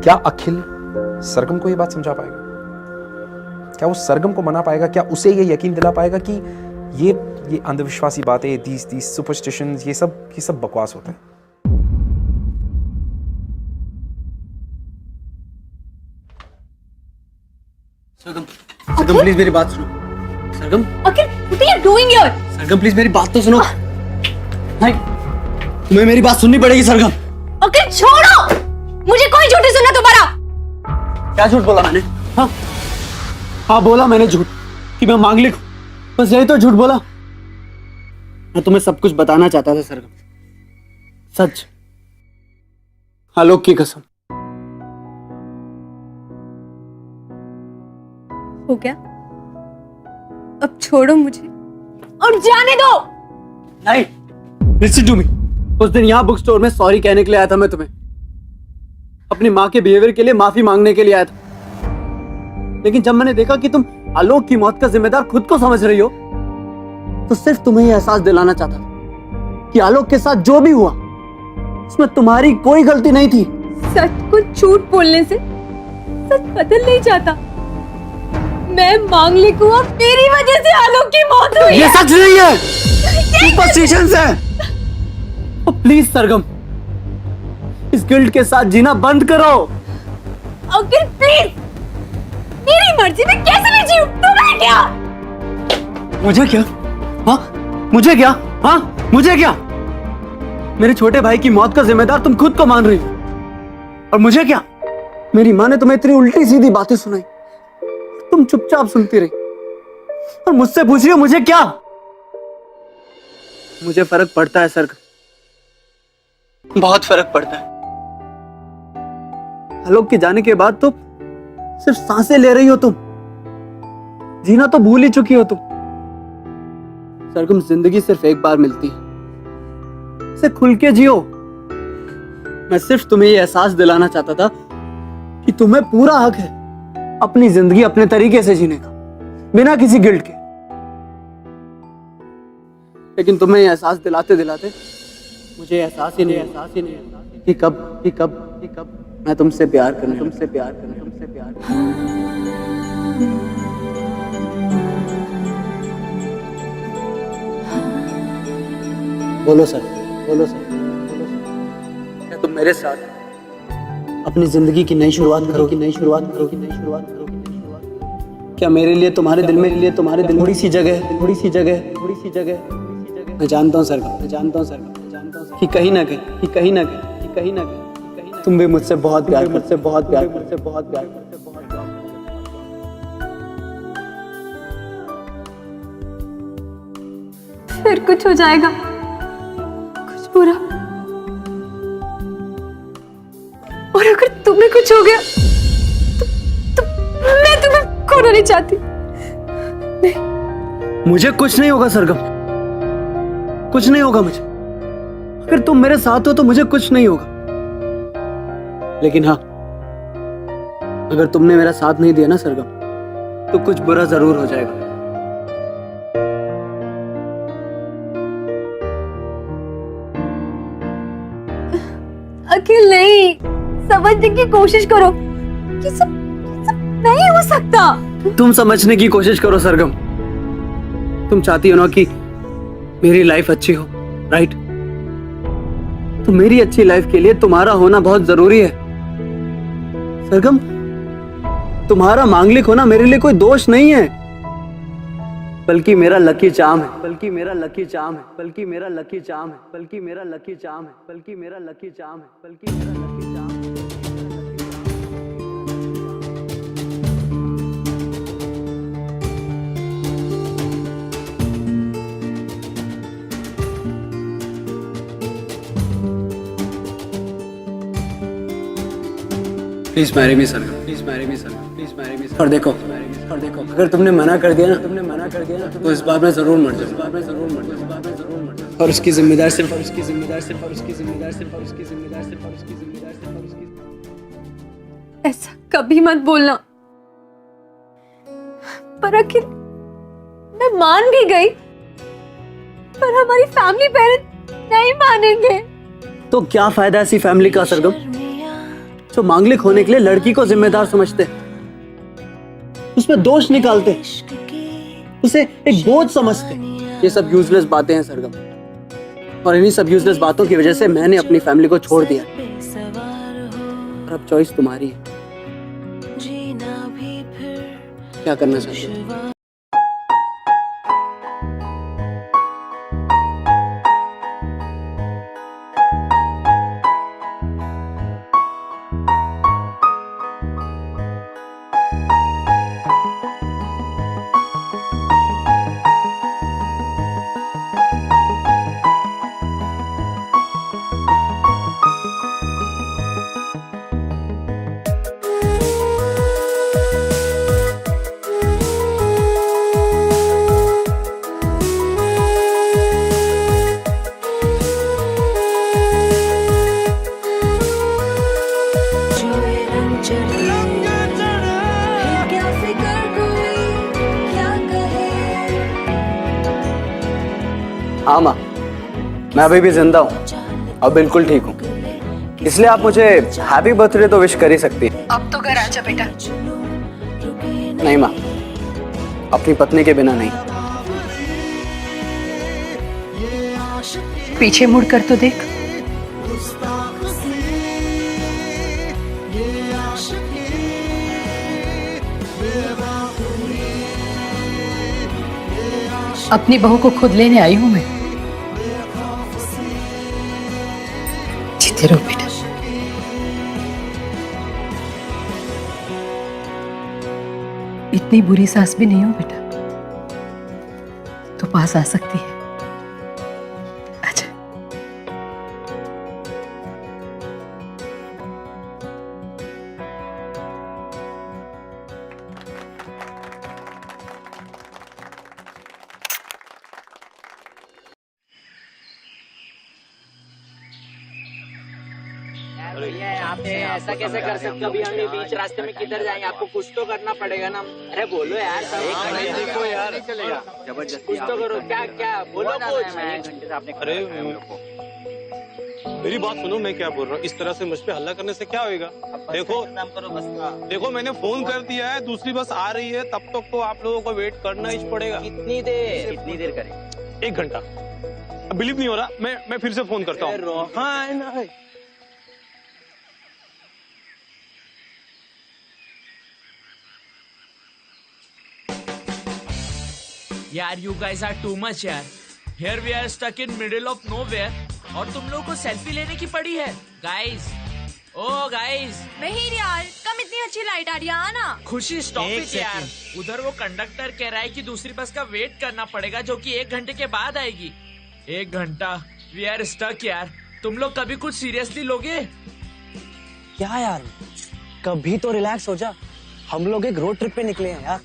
क्या अखिल सरगम को यह बात समझा पाएगा? क्या वो सरगम को मना पाएगा? क्या उसे ये यकीन दिला पाएगा कि ये अंधविश्वासी बातें, these सुपरस्टिशंस, ये सब बकवास होता है? सरगम प्लीज मेरी बात सुनो। सरगम, अखिल, what are you doing here? Sargam please मेरी बात तो सुनो। नहीं, तुम्हें मेरी बात सुननी पड़ेगी सरगम। अखिल छोड़ो, मुझे कोई झूठ नहीं सुनना तुम्हारा। क्या झूठ बोला मैंने? हाँ हाँ, बोला मैंने झूठ कि मैं मांगलिक हूं, बस यही तो झूठ बोला। मैं तुम्हें सब कुछ बताना चाहता था सरगम, सच, आलोक की कसम। हो गया, अब छोड़ो मुझे और जाने दो। नहीं, लिसन टू मी। उस दिन यहाँ बुक स्टोर में सॉरी कहने के लिए आया था मैं तुम्हें, अपनी माँ के बिहेवियर के लिए माफी मांगने के लिए आया था। लेकिन जब मैंने देखा कि तुम आलोक की मौत का जिम्मेदार खुद को समझ रही हो, तो सिर्फ तुम्हें यह एहसास दिलाना चाहता था कि आलोक के साथ जो भी हुआ उसमें तुम्हारी कोई गलती नहीं थी। सच को झूठ बोलने से सच बदल नहीं जाता। मैं मांगलिक हूँ और तेरी वजह से आलोक की मौत हुई। ये सच नहीं है, सुपरस्टिशंस है। प्लीज सरगम, इस गिल्ट के साथ जीना बंद करो। अंकल प्लीज, मेरी मर्जी में कैसे भी जीऊं, तुम्हें क्या? मुझे क्या? हाँ, मुझे क्या? हाँ, मुझे क्या? मेरे छोटे भाई की मौत का जिम्मेदार तुम खुद को मान रही हो, और मुझे क्या? मेरी माँ ने तुम्हें इतनी उल्टी सीधी बातें सुनाई, तुम चुपचाप सुनती रही, और मुझसे पूछ रही हो मुझे क्या? मुझे फर्क पड़ता है सर, बहुत फर्क पड़ता है। आलोक के जाने के बाद तो सिर्फ सांसें ले रही हो तुम, जीना तो भूल ही चुकी हो तुम। सरगम, जिंदगी सिर्फ एक बार मिलती है, इसे खुल के जियो। मैं सिर्फ तुम्हें ये एहसास दिलाना चाहता था कि तुम्हें पूरा हक है अपनी जिंदगी अपने तरीके से जीने का, बिना किसी गिल्ट के। लेकिन तुम्हें ये एहसास दिलाते दिलाते मुझे एहसास ही नहीं कि कब मैं तुमसे प्यार करने बोलो सर। क्या तुम मेरे साथ अपनी जिंदगी की नई शुरुआत करोगी? क्या मेरे लिए तुम्हारे दिल में थोड़ी सी जगह? मैं जानता हूँ सर कि कहीं ना कहीं तुम भी मुझसे बहुत प्यार फिर कुछ हो जाएगा, कुछ बुरा, और अगर तुम्हें कुछ हो गया तो मैं तुम्हें खोना नहीं चाहती। नहीं, मुझे कुछ नहीं होगा सरगम, कुछ नहीं होगा मुझे। अगर तुम मेरे साथ हो तो मुझे कुछ नहीं होगा। लेकिन हाँ, अगर तुमने मेरा साथ नहीं दिया ना सरगम, तो कुछ बुरा जरूर हो जाएगा। अखिल, नहीं, समझने की कोशिश करो। ये सब नहीं हो सकता। तुम समझने की कोशिश करो सरगम। तुम चाहती हो ना कि मेरी लाइफ अच्छी हो, राइट? तो मेरी अच्छी लाइफ के लिए तुम्हारा होना बहुत जरूरी है सरगम। तुम्हारा मांगलिक होना मेरे लिए कोई दोष नहीं है, बल्कि मेरा लकी चार्म है। प्लीज मैरी मी सरगम, और देखो अगर तुमने मना कर दिया ना तो इस बार मैं जरूर मर जाऊंगा। और उसकी जिम्मेदार सिर्फ ऐसा कभी मत बोलना। पर अखिल, मैं मान भी गई, पर हमारी फैमिली पेरेंट्स नहीं मानेंगे। तो क्या फायदा ऐसी फैमिली का सरगम, जो मांगलिक होने के लिए लड़की को जिम्मेदार समझते, उसमें दोष निकालते, उसे एक बोझ समझते। ये सब यूजलेस बातें हैं सरगम, और इन्हीं सब यूजलेस बातों की वजह से मैंने अपनी फैमिली को छोड़ दिया। और अब चॉइस तुम्हारी है, क्या करना चाहते हो? हाँ माँ, मैं अभी भी जिंदा हूँ और बिल्कुल ठीक हूँ, इसलिए आप मुझे हैप्पी बर्थडे तो विश कर ही सकती है। अब तो घर आजा बेटा। नहीं माँ, अपनी पत्नी के बिना नहीं। पीछे मुड़ कर तो देख। अपनी बहू को खुद लेने आई हूं मैं। जीते रहो बेटा। इतनी बुरी सास भी नहीं हूं बेटा, तो पास आ सकती है। अच्छा, भैया आप ऐसा कैसे कर सकते हो? अभी हम बीच रास्ते में किधर जाएंगे? आपको कुछ तो करना पड़ेगा ना। अरे बोलो यार, देखो यार, चलेगा जबरदस्ती। कुछ तो करो, क्या क्या बोलो कुछ। 1 घंटे से आपने अरे मेरी बात सुनो, मैं क्या बोल रहा हूँ, इस तरह से मुझ पे हल्ला करने से क्या होएगा? देखो देखो मैंने फोन कर दिया है, दूसरी बस आ रही है, तब तक तो आप लोगों को वेट करना ही पड़ेगा। कितनी देर करें? 1 घंटा। बिलीव नहीं हो रहा, मैं फिर से फोन करता हूँ। हाँ यार you guys are too much यार। Here we are stuck in middle of nowhere और तुम लोगों को सेल्फी लेने की पड़ी है। गाइस, ओ गाइस, नहीं यार, कम इतनी अच्छी लाइट आ रही है, आना। खुशी स्टॉप इट यार। उधर वो कंडक्टर कह रहा है कि दूसरी बस का वेट करना पड़ेगा जो कि 1 घंटे के बाद आएगी। 1 घंटा, वी आर स्टक यार। तुम लोग कभी कुछ सीरियसली लोगे? क्या यार, कभी तो रिलैक्स हो जा। हम लोग एक रोड ट्रिप पे निकले हैं यार,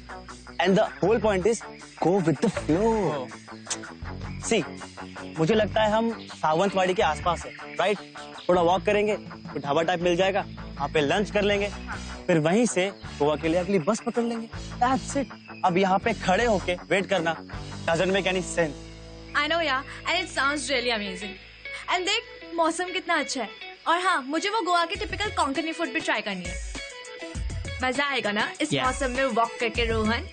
and the whole point is go with the flow. See, मुझे लगता है हम सावंतवाड़ी के आसपास है, राइट? थोड़ा वॉक करेंगे तो ढाबा टाइप मिल जाएगा, वहाँ पे लंच कर लेंगे, फिर वहीं से गोवा के लिए अगली बस पकड़ लेंगे। That's it. अब यहाँ पे खड़े होके वेट करना doesn't make any sense. I know यार, and it sounds really amazing. And देख मौसम कितना अच्छा है। और हाँ, मुझे वो गोवा के टिपिकल कोंकणी फूड भी ट्राई करनी है। मजा आएगा ना इस मौसम में वॉक करके रोहन?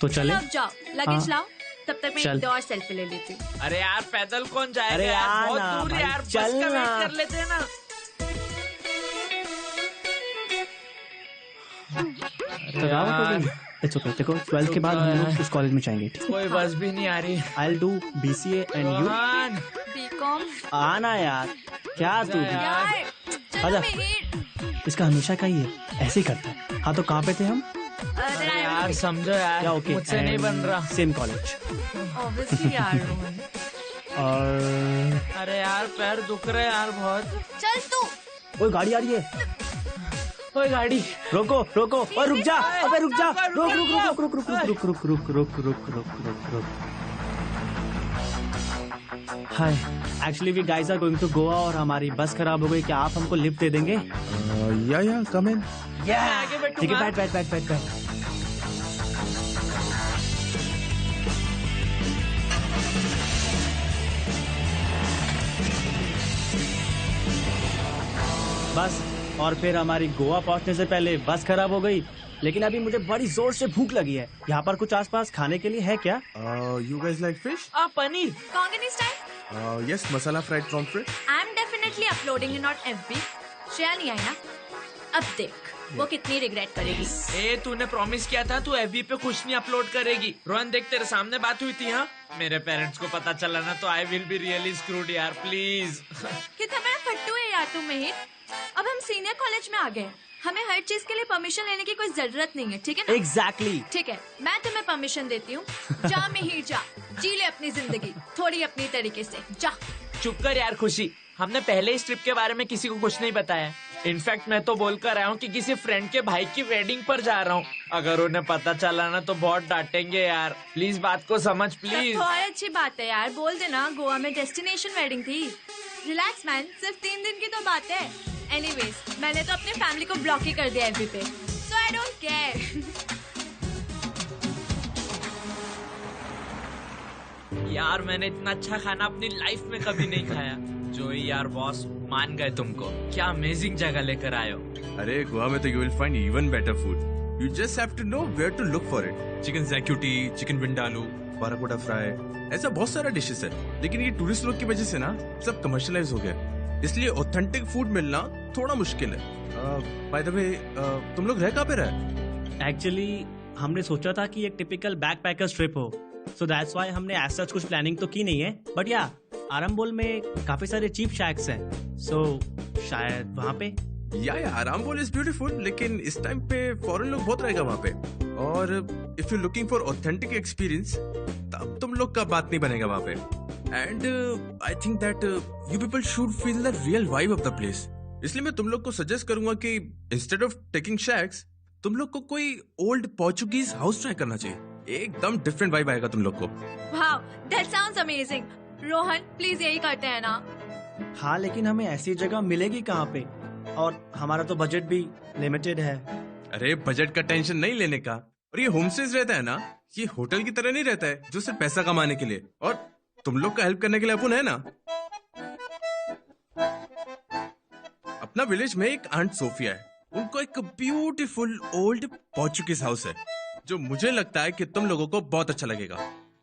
तो चले। अब जाओ, लगेज लाओ, तब तक मैं एक और सेल्फी ले लेती हूँ। अरे यार पैदल कौन जाएगा? अरे यार बहुत बहुत दूर यार, बस का वेट कर लेते हैं ना। It's okay. देखो 12th के बाद हम लोग उस कॉलेज में जाएंगे। कोई बस भी नहीं आ रही। I'll do BCA and you? BCom आना यार, क्या तू भी? यार, चलो आजा। मिहिर। इसका हमेशा का ही है, ऐसे ही करता है। हाँ तो कहाँ पे थे हम? अरे यार समझो यार, क्या ओके? मुझसे नहीं बन रहा। Same college. ऑब्वियसली यार रोहन। और अरे यार पैर दुख रहे यार बहुत। चल तू। कोई गाड़ी आ रही है, कोई गाड़ी। रोको रोको। और रुक जा, अबे रुक जा, रुक रुक रुक रुक रुक रुक रुक रुक रुक रुक रुक रुक रुक रुक। Hi, actually we guys are going to Goa और हमारी बस खराब हो गई। क्या आप हमको लिफ्ट दे देंगे? या कम इन। आगे बैठूंगा। ठीक है, बैठ बैठ बैठ बैठ बैठ। बस, और फिर हमारी गोवा पहुंचने से पहले बस खराब हो गई। लेकिन अभी मुझे बड़ी जोर से भूख लगी है। यहाँ पर कुछ आसपास खाने के लिए है क्या? You guys like fish? Paneer. Konkani style? Yes, masala fried pomfret. I am definitely uploading in on FB। Shreya नहीं आई ना? अब देख वो कितनी रिग्रेट करेगी। ए तूने प्रॉमिस किया था तू FB पे कुछ नहीं अपलोड करेगी। रोहन देख तेरे सामने बात हुई थी। हाँ, मेरे पेरेंट्स को पता चला ना तो I will be really screwed यार, प्लीज। कितना बड़ा फट्टू है यार तू मिहिर। अब हम सीनियर कॉलेज में आ गए, हमें हर चीज के लिए परमिशन लेने की कोई जरूरत नहीं है, ठीक है ना? एग्जैक्टली। ठीक है, मैं तुम्हें परमिशन देती हूँ। जा मिहिर जा, जी ले अपनी जिंदगी थोड़ी अपनी तरीके से, जा। चुप कर यार खुशी, हमने पहले इस ट्रिप के बारे में किसी को कुछ नहीं बताया। इनफैक्ट मैं तो बोल कर आया हूँ कि किसी फ्रेंड के भाई की वेडिंग पर जा रहा हूँ। अगर उन्हें पता चला ना तो बहुत डांटेंगे यार। प्लीज बात को समझ प्लीज। बहुत अच्छी बात है यार, बोल देना गोवा में डेस्टिनेशन वेडिंग थी। रिलैक्स मैन, सिर्फ 3 दिन की तो बात है। एनीवेज, मैंने तो अपने फैमिली को ब्लॉक ही कर दिया FB पे, सो आई डोंट केयर। यार मैंने इतना अच्छा खाना अपनी लाइफ में कभी नहीं खाया। जोई यार बॉस, मान गए तुमको। क्या अमेजिंग जगह लेकर आए हो। अरे गोवा में तो you will find even better food. You just have to know where to look for it. Chicken xacuti, chicken vindaloo, बाराकोटा फ्राई, ऐसा बहुत सारा डिशेस है। लेकिन ये टूरिस्ट लोग की वजह से ना सब कमर्शियलाइज हो गया, इसलिए ऑथेंटिक फूड मिलना थोड़ा मुश्किल है। बाय द वे, तुम लोग रह कहाँ पे रहे? एक्चुअली हमने सोचा था कि एक टिपिकल बैकपैकर्स ट्रिप हो, सो दैट्स व्हाई हमने ऐसा सच कुछ प्लानिंग तो की नहीं है। बट या आरंबोल में काफी सारे चीप शैक्स हैं, सो शायद वहाँ पे। या आरामबोल इज ब्यूटीफुल, लेकिन इस टाइम पे फॉरेन लोग बहुत रहेगा वहाँ पे। और if you looking for authentic experience, तब तुम लोग का बात नहीं बनेगा वहाँ पे। And I think that you people should feel the real vibe of the place. इसलिए मैं तुम लोग को सजेस्ट करूंगा कि इंस्टेड ऑफ टेकिंग शैक्स, तुम लोग को कोई ओल्ड पोर्चुगीज हाउस ट्राई करना चाहिए। एकदम डिफरेंट वाइब आएगा तुम लोग को। Wow, that sounds amazing. Rohan please यही करते हैं ना? हाँ, लेकिन हमें ऐसी जगह मिलेगी कहाँ पे और हमारा तो बजट भी लिमिटेड है। अरे बजट का टेंशन नहीं लेने का। और ये होम स्टेज रहता है ना, ये होटल की तरह नहीं रहता है जो सिर्फ पैसा कमाने के लिए। और तुम लोग का हेल्प करने के लिए अपन है ना। अपना विलेज में एक आंट सोफिया है, उनको एक ब्यूटीफुल ओल्ड पोर्चुगीज हाउस है जो मुझे लगता है कि तुम लोगों को बहुत अच्छा लगेगा।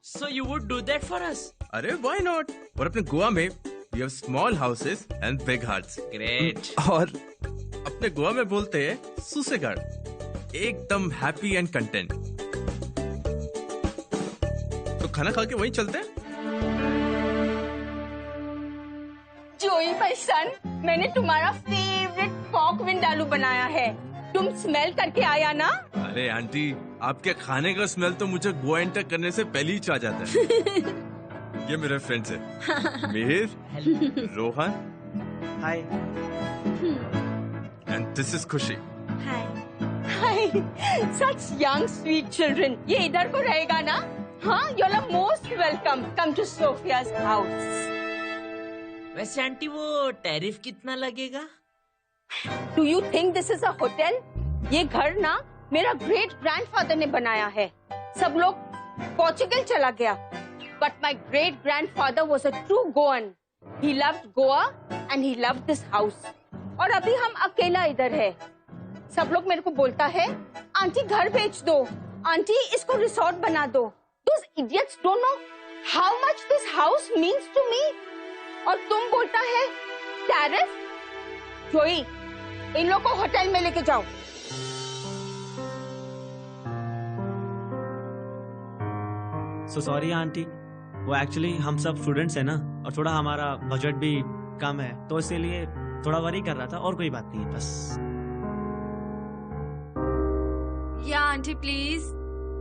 So you would do that for us? अरे व्हाई नॉट। और अपने गोवा में we have small houses and big hearts. Great. और अपने गोवा में बोलते हैं सुसेगाड़, एकदम हैप्पी एंड कंटेंट। तो खाना खा के वहीं चलते हैं। जोई भाई सन, मैंने तुम्हारा फेवरेट पॉक विंडालू बनाया है, तुम स्मेल करके आया ना? अरे आंटी, आपके खाने का स्मेल तो मुझे गोवा एंटर करने से पहले ही आ जाता है। ये मेरे फ्रेंड्स हैं, मिहिर, रोहन, हाय, एंड दिस इज खुशी। हाय, such young sweet children. ये इधर को रहेगा ना? हाँ, you're the most welcome. Come to Sophia's house. वैसे आंटी वो टैरिफ कितना लगेगा? Do you think this is a hotel? ये घर ना मेरा ग्रेट ग्रैंडफादर ने बनाया है। सब लोग पोर्चुगल चला गया, but my great grandfather was a true Goan. He loved Goa and he loved this house. और अभी हम अकेला इधर है। सब लोग मेरे को बोलता है, आंटी घर बेच दो, आंटी इसको रिसोर्ट बना दो। Those idiots don't know how much this house means to me. और तुम बोलता है टैरिफ? जोई, इन लोग को होटल में लेके जाओ। So sorry आंटी, वो एक्चुअली हम सब स्टूडेंट्स हैं ना, और थोड़ा हमारा बजट भी कम है, तो इसीलिए थोड़ा वरी कर रहा था, और कोई बात नहीं है बस। या आंटी प्लीज।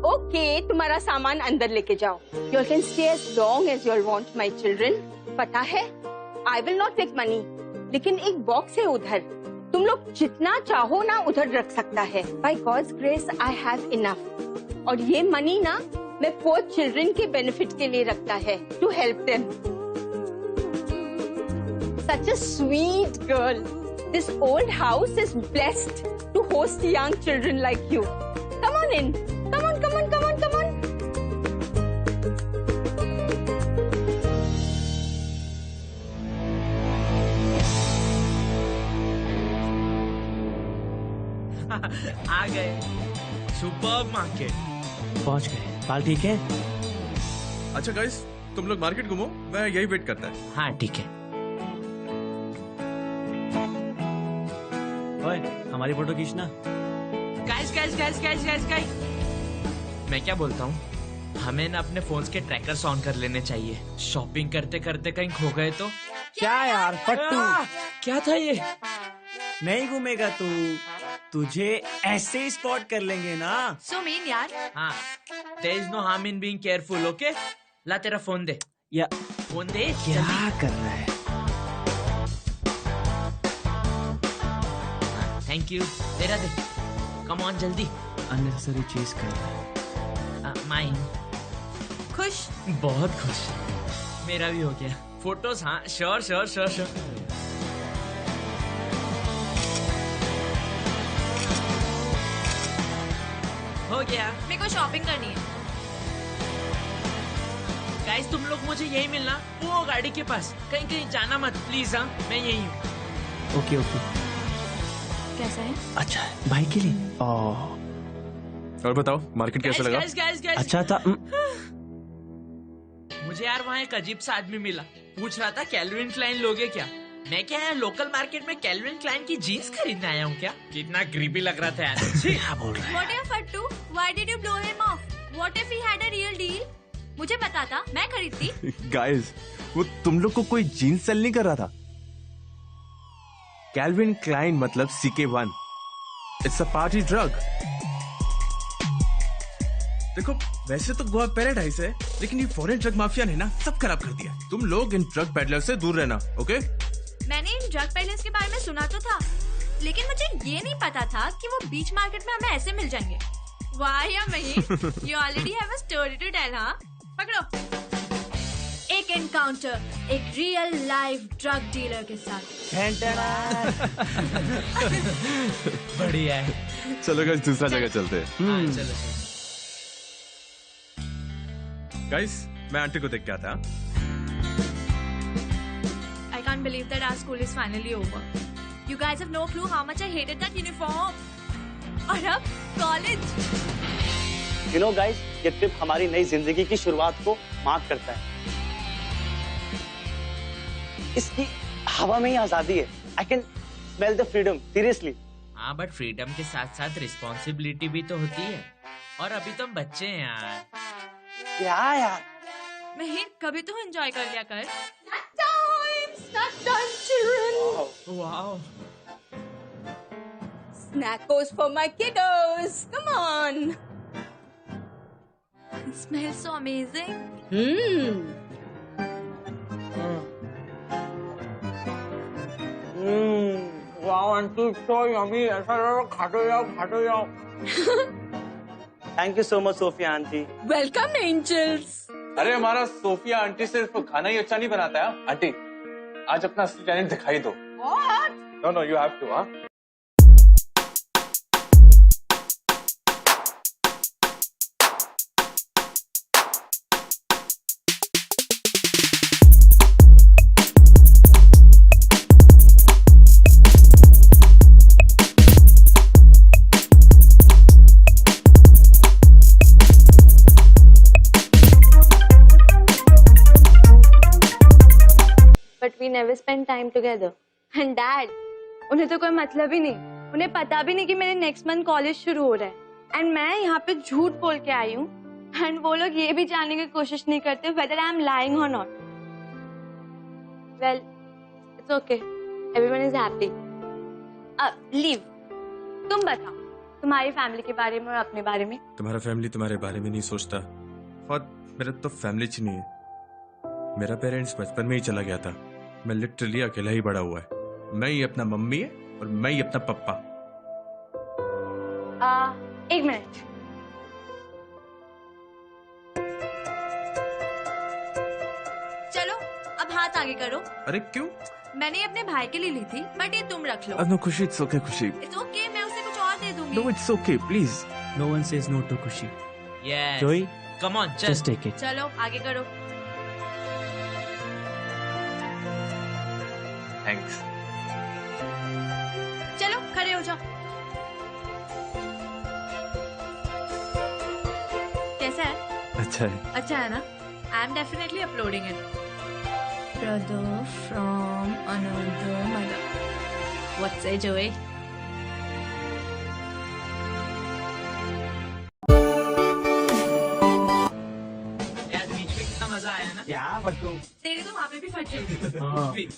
ओके, तुम्हारा सामान अंदर लेके जाओ। You can stay as long as you want, my children. पता है, I will not take money. लेकिन एक बॉक्स है उधर, तुम लोग जितना चाहो ना उधर रख सकता है। By God's grace, I have enough. और ये मनी ना मैं पोर चिल्ड्रन के बेनिफिट के लिए रखता है, to help them. Such a sweet girl. This old house is blessed to host young children like you. Come on in. Come on, come on, come on, come on. आ गए super market, पहुंच गए। बाल ठीक है? अच्छा guys, तुम लोग market घूमो, मैं यही वेट करता है। हाँ ठीक है। ओए, हमारी फोटो खींचना। Guys guys guys guys guys guys, मैं क्या बोलता हूँ, हमें ना अपने फोन्स के ट्रैकर्स ऑन कर लेने चाहिए। शॉपिंग करते करते कहीं खो गए तो क्या यार फट्टू, क्या था ये? नहीं घूमेगा तू, तुझे ऐसे ही स्पॉट कर लेंगे ना। So mean यार। हाँ, there is no harm in being careful, okay? ला तेरा फोन दे। या फोन दे। क्या कर रहा है? थैंक यू, तेरा दे। कम ऑन जल्दी। अननेसेसरी चीज कर रहा है। माइन। खुश? बहुत खुश। मेरा भी हो गया। फोटोज हाँ, श्योर श्योर श्योर श्योर। हो गया। मेरे को शॉपिंग करनी है। गाइस तुम लोग मुझे यही मिलना, वो गाड़ी के पास। कहीं कहीं जाना मत प्लीज। हाँ, मैं यही हूँ। Okay okay. कैसा है? अच्छा है, भाई के लिए। और बताओ मार्केट कैसा लगा? गाइस गाइस गाइस, अच्छा था। मुझे यार वहाँ एक अजीब सा आदमी मिला, पूछ रहा था कैल्विन क्लाइन लोगे क्या? मैं क्या है लोकल मार्केट में कैल्विन क्लाइन की जीन्स खरीदने आया हूँ क्या? कितना क्रीपी लग रहा था यार। क्या बोल रहा है? What if Fattu? Why did you blow him off? What if he had a real deal? मुझे पता था, मैं खरीदती। गाइस, वो तुम लोग को कोई जीन्स सेल नहीं कर रहा था। कैल्विन क्लाइन मतलब CK1। It's a party drug. देखो वैसे तो गोवा पैराडाइज है, लेकिन ये फॉरेन ड्रग माफिया ने ना सब खराब कर दिया। तुम लोग इन ड्रग पेडलर से दूर रहना, ओके? मैंने इन ड्रग पेडलर्स के बारे में सुना तो था, लेकिन मुझे ये नहीं पता था कि वो बीच मार्केट में हमें ऐसे मिल जाएंगे। वाह या मही, you already have a story to tell, हाँ? पकड़ो। एक एनकाउंटर एक रियल लाइफ ड्रग डीलर के साथ। बढ़िया है। चलो गाइस दूसरा जगह चलते हैं। चलो गाइस मैं आंटी को देख के आता। I can't believe that our school is finally over. You guys have no clue how much I hated that uniform. और अब कॉलेज। यू नो गाइस, ये ट्रिप हमारी नई जिंदगी की शुरुआत को मार्क करता है। इसकी हवा में ही आजादी है। I can smell the freedom, seriously. हाँ, बट फ्रीडम के साथ साथ रिस्पॉन्सिबिलिटी भी तो होती है। और अभी तुम बच्चे हैं यार। क्या यार? महीर, कभी तो एंजॉय कर लिया कर। Wow. Snackos for my kiddos. Come on. It smells so amazing. Wow aunty, so yummy. ऐसा लग रहा है खाते जाओ। Thank you so much Sophia aunty. Welcome, angels. अरे हमारा सोफिया आंटी सिर्फ खाना ही अच्छा नहीं बनाता है। आंटी आज अपना असली टैलेंट दिखाई दो। No you have to. हाँ But we never spend time together. And Dad, उन्हें तो कोई मतलब ही नहीं। उन्हें पता भी नहीं कि मेरे नेक्स्ट मंथ कॉलेज शुरू हो रहा है। एंड मैं यहाँ पे झूठ बोल के आई हूँ। एंड वो लोग ये भी जानने की कोशिश नहीं करते whether I am lying or not. Well, it's okay. Everyone is happy. Leave. तुम बताओ तुम्हारी फैमिली के बारे में और अपने बारे में। तुम्हारा फैमिली तुम्हारे बारे में नहीं सोचता। और मेरा तो फैमिली ही नहीं है। मेरा पेरेंट्स बचपन में ही चला गया था। मैं लिटरली अकेला ही बड़ा हुआ है। मैं ही अपना मम्मी है और मैं ही अपना पप्पा। एक मिनट। चलो अब हाथ आगे करो। अरे क्यों? मैंने अपने भाई के लिए ली थी, बट ये तुम रख लो। अब no Khushi, it's okay Khushi. It's okay, मैं उसे कुछ और दे दूंगी। No it's okay please. No one says no to Khushi. Yes. Joey, come on, चल। Just take it. चलो आगे करो। थैंक्स। चलो खड़े हो जाओ। कैसा है? अच्छा है। अच्छा है ना? I am definitely uploading it. Brother from another mother. What's it, Joey? यार बीच में कितना मजा आया ना। क्या बच्चों? तेरी तो वहाँ पे भी फट गई।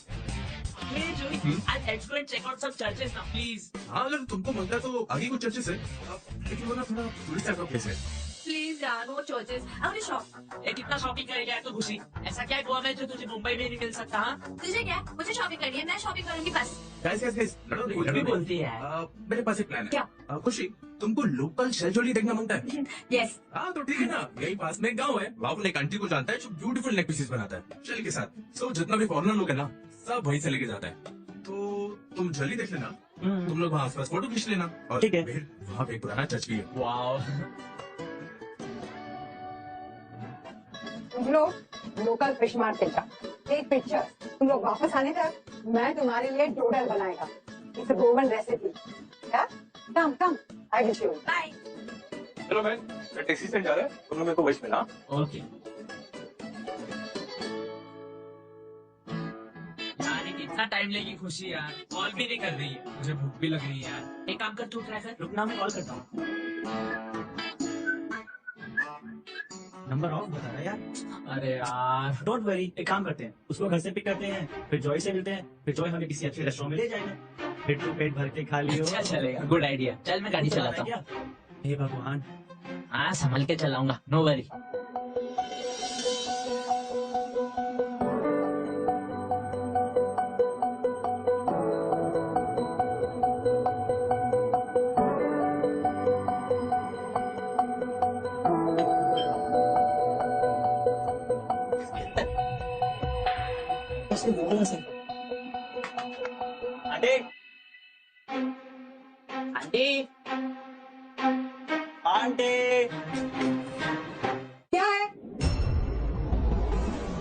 मेरे जोई, let's go and check out some churches now, please. हाँ अगर तुमको मिलता है तो आगे कुछ चर्चेस है। लेकिन वो ना थोड़ा टूरिस्ट टाइप का प्लेस है। प्लीज यार, वो चर्चेस। अपनी शॉप। कितना शॉपिंग करेगा तो खुशी। ऐसा क्या गोवा में जो तुझे मुंबई में नहीं मिल सकता? हाँ तुझे क्या? मुझे शॉपिंग करनी है, मैं शॉपिंग करूंगी बस। गाइस कुछ भी बोलती है। मेरे पास एक प्लान है। क्या? खुशी, तुमको लोकल शेल ज्वेलरी देखना मांगता है। यस। हाँ तो ठीक है ना, यही पास में एक गाँव है। वहाँ एक आंटी को जानता है जो ब्यूटीफुल नेक पीसेस बनाता है शेल के साथ। सो जितना भी फॉरेनर लोग है ना, सब वहीं से लेके जाता है। तो तुम ज्वेलरी देख लेना, तुम लोग वहाँ आसपास फोटो खींच लेना। और ठीक है। फिर वहाँ पे एक पुराना चर्च भी है। वाओ। तुम लोग लोकल फिश मार्केट का एक पिक्चर। तुम लोग वापस आने तक मैं तुम्हारे लिए डोडल बनाएगा। It's a Goan recipe. क्या? Come I will show you. Bye. चलो मैं टैक्सी से जा रहा है, तुम लोग मेरे को वहीं मिला। ओके। यार कितना टाइम लेगी खुशी यार, कॉल भी नहीं कर रही है। मुझे भूख भी लग रही है यार। एक काम कर, तू ट्राई कर। रुकना, मैं कॉल करता हूँ। नंबर ऑफ बता रहा यार। अरे यार डोंट वरी, एक काम करते हैं, उसको घर से पिक करते हैं, फिर जॉय से मिलते हैं, फिर जॉय हमें किसी अच्छे रेस्टोरेंट में ले जाएगा, फिर तू पेट भर के खा लियो। अच्छा चलेगा, गुड आइडिया। चल मैं गाड़ी चलाता हूँ। हे भगवान। हाँ संभल के चलाऊंगा, नो वरी। से बोलना से आंटी आंटी आंटी क्या है?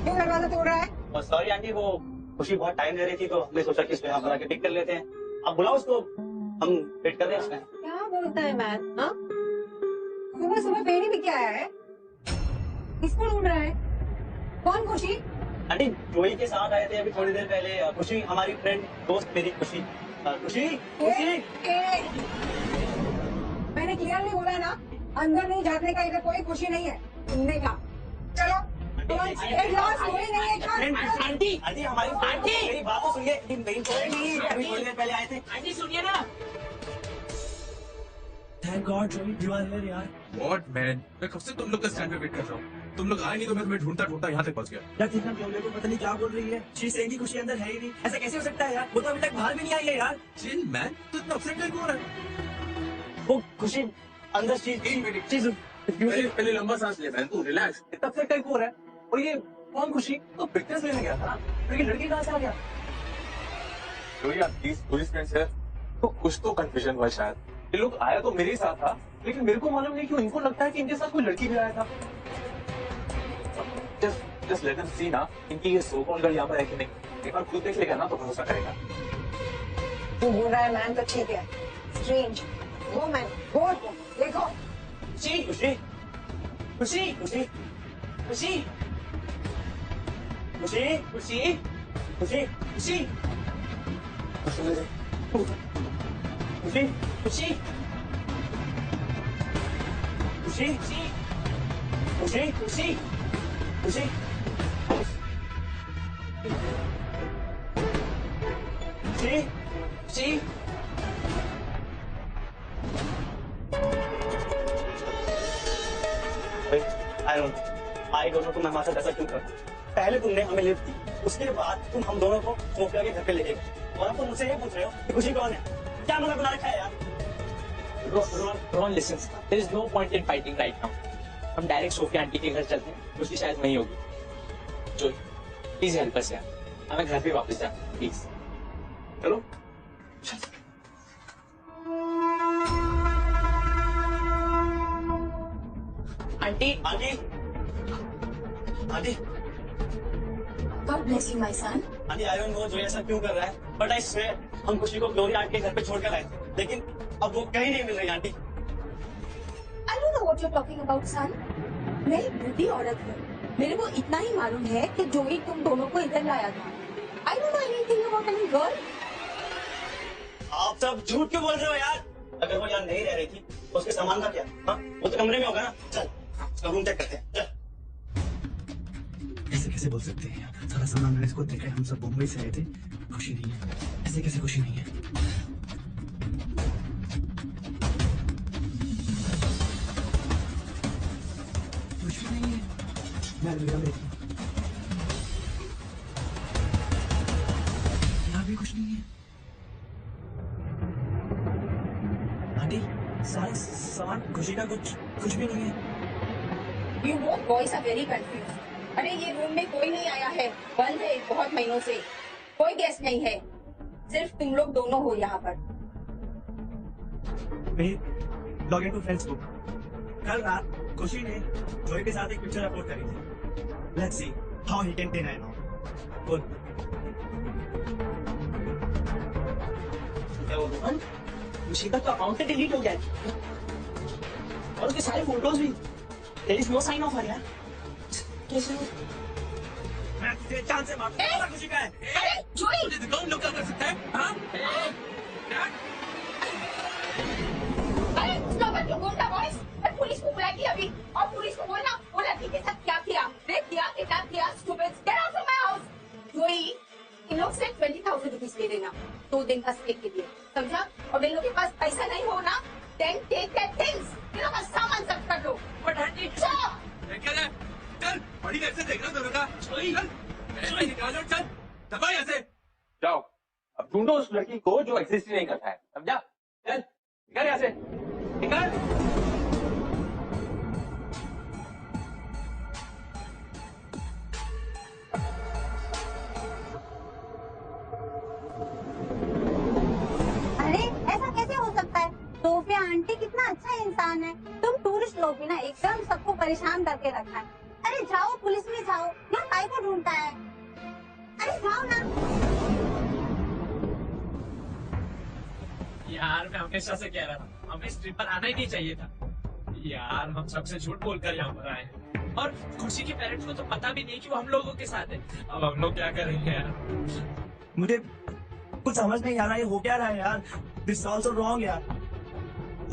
क्यों दरवाजा तोड़ रहा है? सॉरी आंटी, वो खुशी बहुत टाइम ले रही थी तो हमने सोचा कि इसको यहाँ पर आके पिक कर लेते हैं। आप बुलाओ उसको, हम वेट कर रहे हैं उसमें। क्या बोलता है मैन? हाँ, सुबह सुबह पेड़ी भी क्या है? किसको ढूंढ रहा है? कौन खुशी? आंटी जोई के साथ आए थे अभी थोड़ी देर पहले। खुशी हमारी फ्रेंड दोस्त मेरी खुशी। खुशी खुशी मैंने क्लियरली बोला ना, अंदर नहीं जाने का, इधर कोई खुशी नहीं है। सुनने का चलो। एक लास्ट कोई नहीं है। आंटी आंटी हमारी आंटी मेरी बात तो सुनिए। अभी थोड़ी देर पहले आए थे। आंटी सुनिए ना। Thank God you are here यार। व्हाट मैन, मैं कब से तुम लोग का स्टैंड पे वेट कर रहा हूँ। तुम लोग आए नहीं तो मैं तुम्हें ढूंढता ढूंढता यहाँ तक पहुँच गया। यार ठीक है, मेरे को पता नहीं क्या बोल रही है। शी सेइंग कि खुशी अंदर है ही नहीं। ऐसा कैसे हो सकता है यार? वो तो अभी तक बाहर भी नहीं आई है यार। चिल मैन, तू इतना अपसेट क्यों हो रहा है? वो खुशी अंदर चीज पहले लंबा सांस ले मैन, तू रिलैक्स। इतना अपसेट क्यों हो रहा है? और ये कौन खुशी? तो फिटनेस लेने गया था, लेकिन लड़की कहाँ से आ गया? जो यार प्लीज पुलिस फ्रेंड्स है तो कुछ तो कंफ्यूजन हुआ शायद। ये लोग आया तो मेरे साथ था, लेकिन मेरे को मालूम नहीं क्यों इनको लगता है कि इनके साथ कोई लड़की भी आया था। जस्ट लेट देम सी ना, इनकी ये सो कॉल्ड गर्ल यहाँ पर है कि नहीं। एक बार खुद देख लेगा ना तो भरोसा करेगा। तू बोल रहा है मैन तो ठीक है। स्ट्रेंज गो मैन गो, देखो। खुशी खुशी खुशी खुशी खुशी खुशी खुशी खुशी खुशी खुशी खुशी खुशी खुशी खुशी खुशी खुशी खुशी आई दोनों को मैं हमारे साथ ऐसा क्यों कर? पहले तुमने हमें लिफ्ट दी, उसके बाद तुम हम दोनों को सोफिया के घर पे ले गए और अब तुम मुझसे ये पूछ रहे हो कि खुशी कौन है? क्या मतलब बना रखा है यार? Ron, listen. There is no point in fighting right now. हम डायरेक्ट सोफिया आंटी के घर चलते हैं, खुशी शायद वहीं होगी। जो प्लीज हेल्प अस यार, हमें घर पे वापस जा प्लीज। चलो aunty aunty aunty God bless you, my son. Aunty I don't know जो ऐसा क्यों कर रहा है, बट आई स्वेयर हम खुशी को ग्लोरिया आंटी के घर पे छोड़ कर आए थे, लेकिन अब वो कहीं नहीं मिल रही aunty. I don't know what you're talking about, son. मैं एक बूढ़ी औरत हूँ, मेरे को इतना ही मालूम है कि जोई तुम दोनों को इधर लाया था। I don't know anything about any girl. आप सब झूठ क्यों बोल रहे हो यार? अगर वो यहाँ नहीं रह रही थी तो उसके सामान का क्या? हाँ, वो तो कमरे में होगा ना। चल उसका रूम चेक करते हैं। चल। ऐसे कैसे बोल सकते हैं यार? सारा सामान मैंने इसको देखा है, हम सब मुंबई से आए थे। खुशी नहीं है, ऐसे कैसे खुशी नहीं है? कुछ भी नहीं है। मैं अलमीरा में देखी, यहाँ भी कुछ नहीं है। आंटी सारा सामान खुशी का कुछ भी नहीं है। You both boys are very confused. अरे ये रूम में कोई नहीं आया है, बंद है बहुत महीनों से, कोई गेस्ट नहीं है, सिर्फ तुम लोग दोनों हो यहाँ पर। Log in to friends book. कल रात खुशी ने जोई के साथ एक पिक्चर अपलोड करी थी। Let's see how he can deny now. Good. क्या वो रोहन? खुशी का तो अकाउंट डिलीट हो गया है और उसके सारे फोटोज भी। There is no sign of her यार। कैसे हो? मैं तुझे जान से मार दूंगा। खुशी का है। अरे जोई, मुझे कौन लोग क्या कर सकता है? हाँ? अरे stop it, you गुंडा boys! मैं पुलिस को बुलाई थी अभी, और पुलिस को बोलना वो लड़की के साथ क्या किया, रेप किया, किडनैप किया, stupid, get out from my house! जोई, इन लोग से 20,000 रुपीस दे देना 2 दिन का स्टे के लिए, समझा? और इन लोग के पास पैसा नहीं हो ना, then take their things, इन लोग का सामान सब कर लो। बट आंटी क्या है? चल बड़ी देर से देख रहा हूँ दोनों का। चल निकालो, चल दबा यहाँ से। जाओ अब ढूंढो उस लड़की को जो एग्जिस्ट ही नहीं करता है, समझा? चल निकल यहाँ से, निकल। लोग भी ना एकदम सबको परेशान करके रखा है। अरे जाओ पुलिस में जाओ, ये भाई को ढूंढता है। अरे जाओ ना। यार मैं हमेशा से कह रहा था हमें इस ट्रिप पर आना ही नहीं चाहिए था। यार हम सबसे झूठ बोलकर यहाँ पर आए हैं और खुशी के पेरेंट्स को तो पता भी नहीं कि वो हम लोगों के साथ है। अब हम लोग क्या करेंगे यार? मुझे कुछ समझ नहीं आ रहा है हो क्या रहा है यार। दिस ऑल्सो रॉन्ग यार,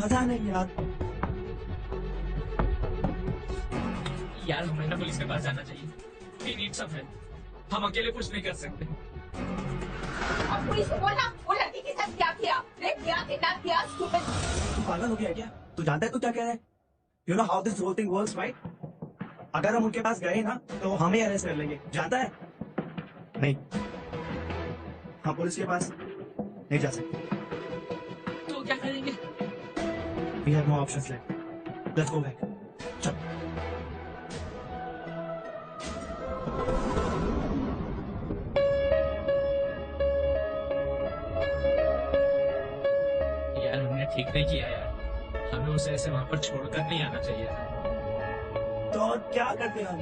पता नहीं यार। यार हमें ना पुलिस के पास जाना चाहिए। We need some help. हम अकेले कुछ नहीं कर सकते। अब पुलिस को बोलना वो लड़की के साथ क्या किया, रेप किया, किडनैप किया, stupid। तू पागल हो गया क्या? तू जानता है तू क्या कह रहा है? You know how this whole thing works, right? अगर हम उनके पास गए ना तो हमें अरेस्ट कर लेंगे, जानता है? नहीं, हम पुलिस के पास नहीं जा सकते। तो क्या करेंगे? We have no options left. Let's go back. चल। यार हमने ठीक नहीं किया यार, हमें उसे ऐसे वहाँ पर छोड़कर नहीं आना चाहिए था। तो और क्या करते हम?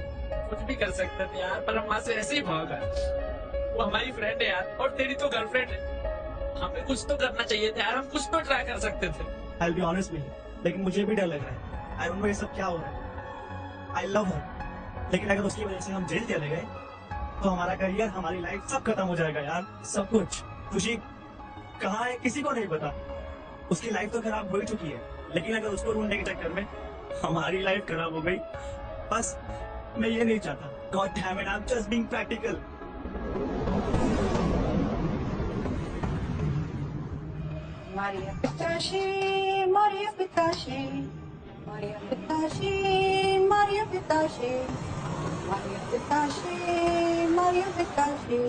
कुछ भी कर सकते थे यार, पर हम वहाँ से ऐसे ही भाग गए। वो हमारी फ्रेंड है यार, और तेरी तो गर्लफ्रेंड है। हमें कुछ तो करना चाहिए था यार, हम कुछ तो ट्राई कर सकते थे। I'll be honest with you, लेकिन मुझे भी डर लग रहा है। I don't know ये सब क्या हो रहा है। I love her, लेकिन अगर उसकी वजह से हम जेल चले गए तो हमारा करियर, हमारी लाइफ सब खत्म हो जाएगा यार, सब कुछ। खुशी कहाँ है किसी को नहीं पता। उसकी लाइफ तो खराब हो ही चुकी है, लेकिन अगर उसको ढूंढने के चक्कर में हमारी लाइफ खराब हो गई, बस मैं ये नहीं चाहता। God damn it, I'm just being practical. Maria Pitashi, Maria Pitashi, Maria Pitashi, Maria Pitashi, Maria Pitashi, Maria Pitashi,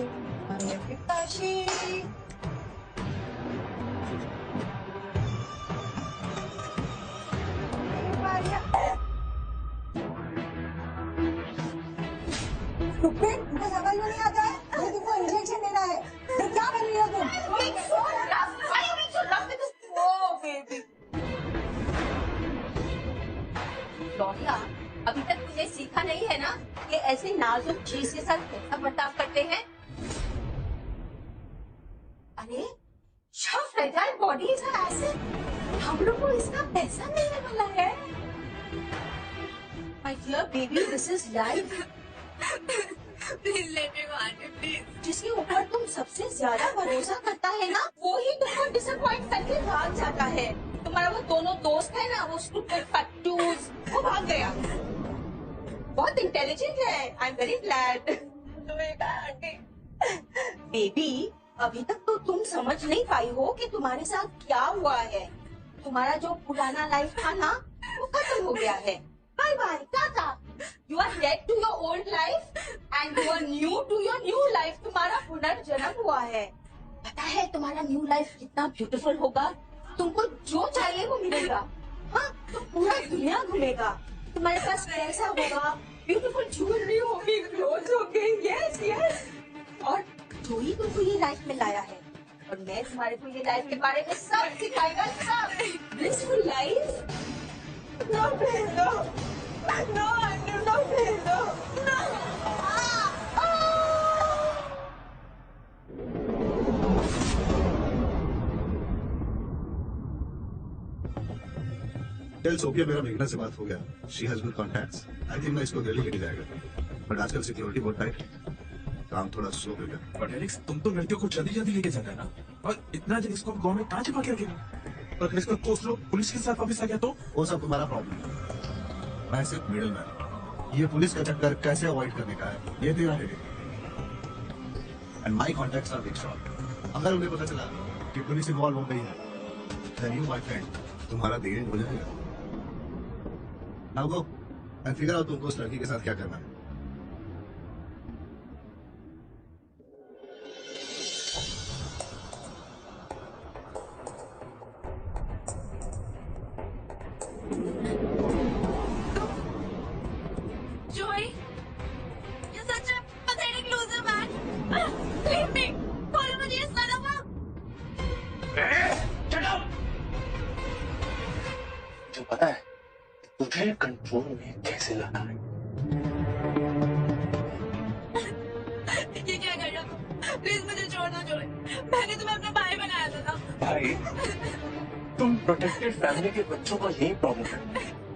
Maria Pitashi. Maria. Stupid, तुमको समझ में नहीं आता है? ये तुमको इंजेक्शन देना है। तो क्या कर रही हो तुम? Being so rough. Why are you being so rough with this? Oh, baby. लौटिया, अभी तक तुझे सीखा नहीं है ना कि ऐसे नाजुक चीज के साथ कैसा बर्ताव करते हैं? अरे, क्या फ्रेजाइल बॉडी है ऐसे? हम लोग को इसका पैसा मिलने वाला है। My dear baby, this is life. Please let me go, auntie, please. जिसके ऊपर तुम सबसे ज्यादा भरोसा करता है ना, वो ही तुमको डिसअपॉइंट करके भाग जाता है। तुम्हारा वो दोनों दोस्त है ना, वो स्टूपिड फट्टूस, वो भाग गया। बहुत इंटेलिजेंट है। I am very glad. Aunty, baby, अभी तक तो तुम समझ नहीं पाई हो कि तुम्हारे साथ क्या हुआ है। तुम्हारा जो पुराना लाइफ था ना, वो खत्म हो गया है। Bye bye, tata. You are dead to your old life and you are new to your new life. तुम्हारा पुनर्जन्म हुआ है। पता है तुम्हारा न्यू लाइफ कितना ब्यूटीफुल होगा। तुमको जो चाहिए वो मिलेगा। हाँ, तुम पूरा दुनिया घूमेगा। तुम्हारे पास पैसा होगा, ब्यूटीफुल ज्वेलरी होगी, क्लोथ्स होंगे। Yes yes. और जो ही तुमको ये लाइफ में लाया है, और मैं तुम्हारे को ये लाइफ के बारे में सब सिखाएगा। सब blissful life. No, please, no. No, no, please, no. No. Tell Sophia, मेरा मेघना से बात हो गया। She has good contacts. I think मैं इसको दिल्ली लेके जाएगा, बट आजकल सिक्योरिटी बहुत टाइट है, काम थोड़ा स्लो हो गया। बट एलेक्स, तुम तो लड़कियों को जल्दी जल्दी लेके जाना है ना, और इतना जल्दी इसको गाँव में कहाँ छिपा के रखेगा? और इसका दोस्त लोग पुलिस के साथ वापस आ गया तो वो सब तुम्हारा प्रॉब्लम है। मैं सिर्फ मिडिल मैन। ये पुलिस का चक्कर कैसे अवॉइड करने का है, ये तेरा headache. And my contacts are big shot. अगर उन्हें पता चला कि पुलिस इन्वॉल्व हो गई है, देन यू माय फ्रेंड, तुम्हारा द एंड हो जाएगा। Now go and figure out तुमको उस लड़की के साथ क्या करना है। Joy, you're such a pathetic loser, man. Leave me. Follow मुझे इस तरफ। जो पता है तुझे भाई तुम प्रोटेक्टेड फैमिली के बच्चों का यही प्रॉब्लम है.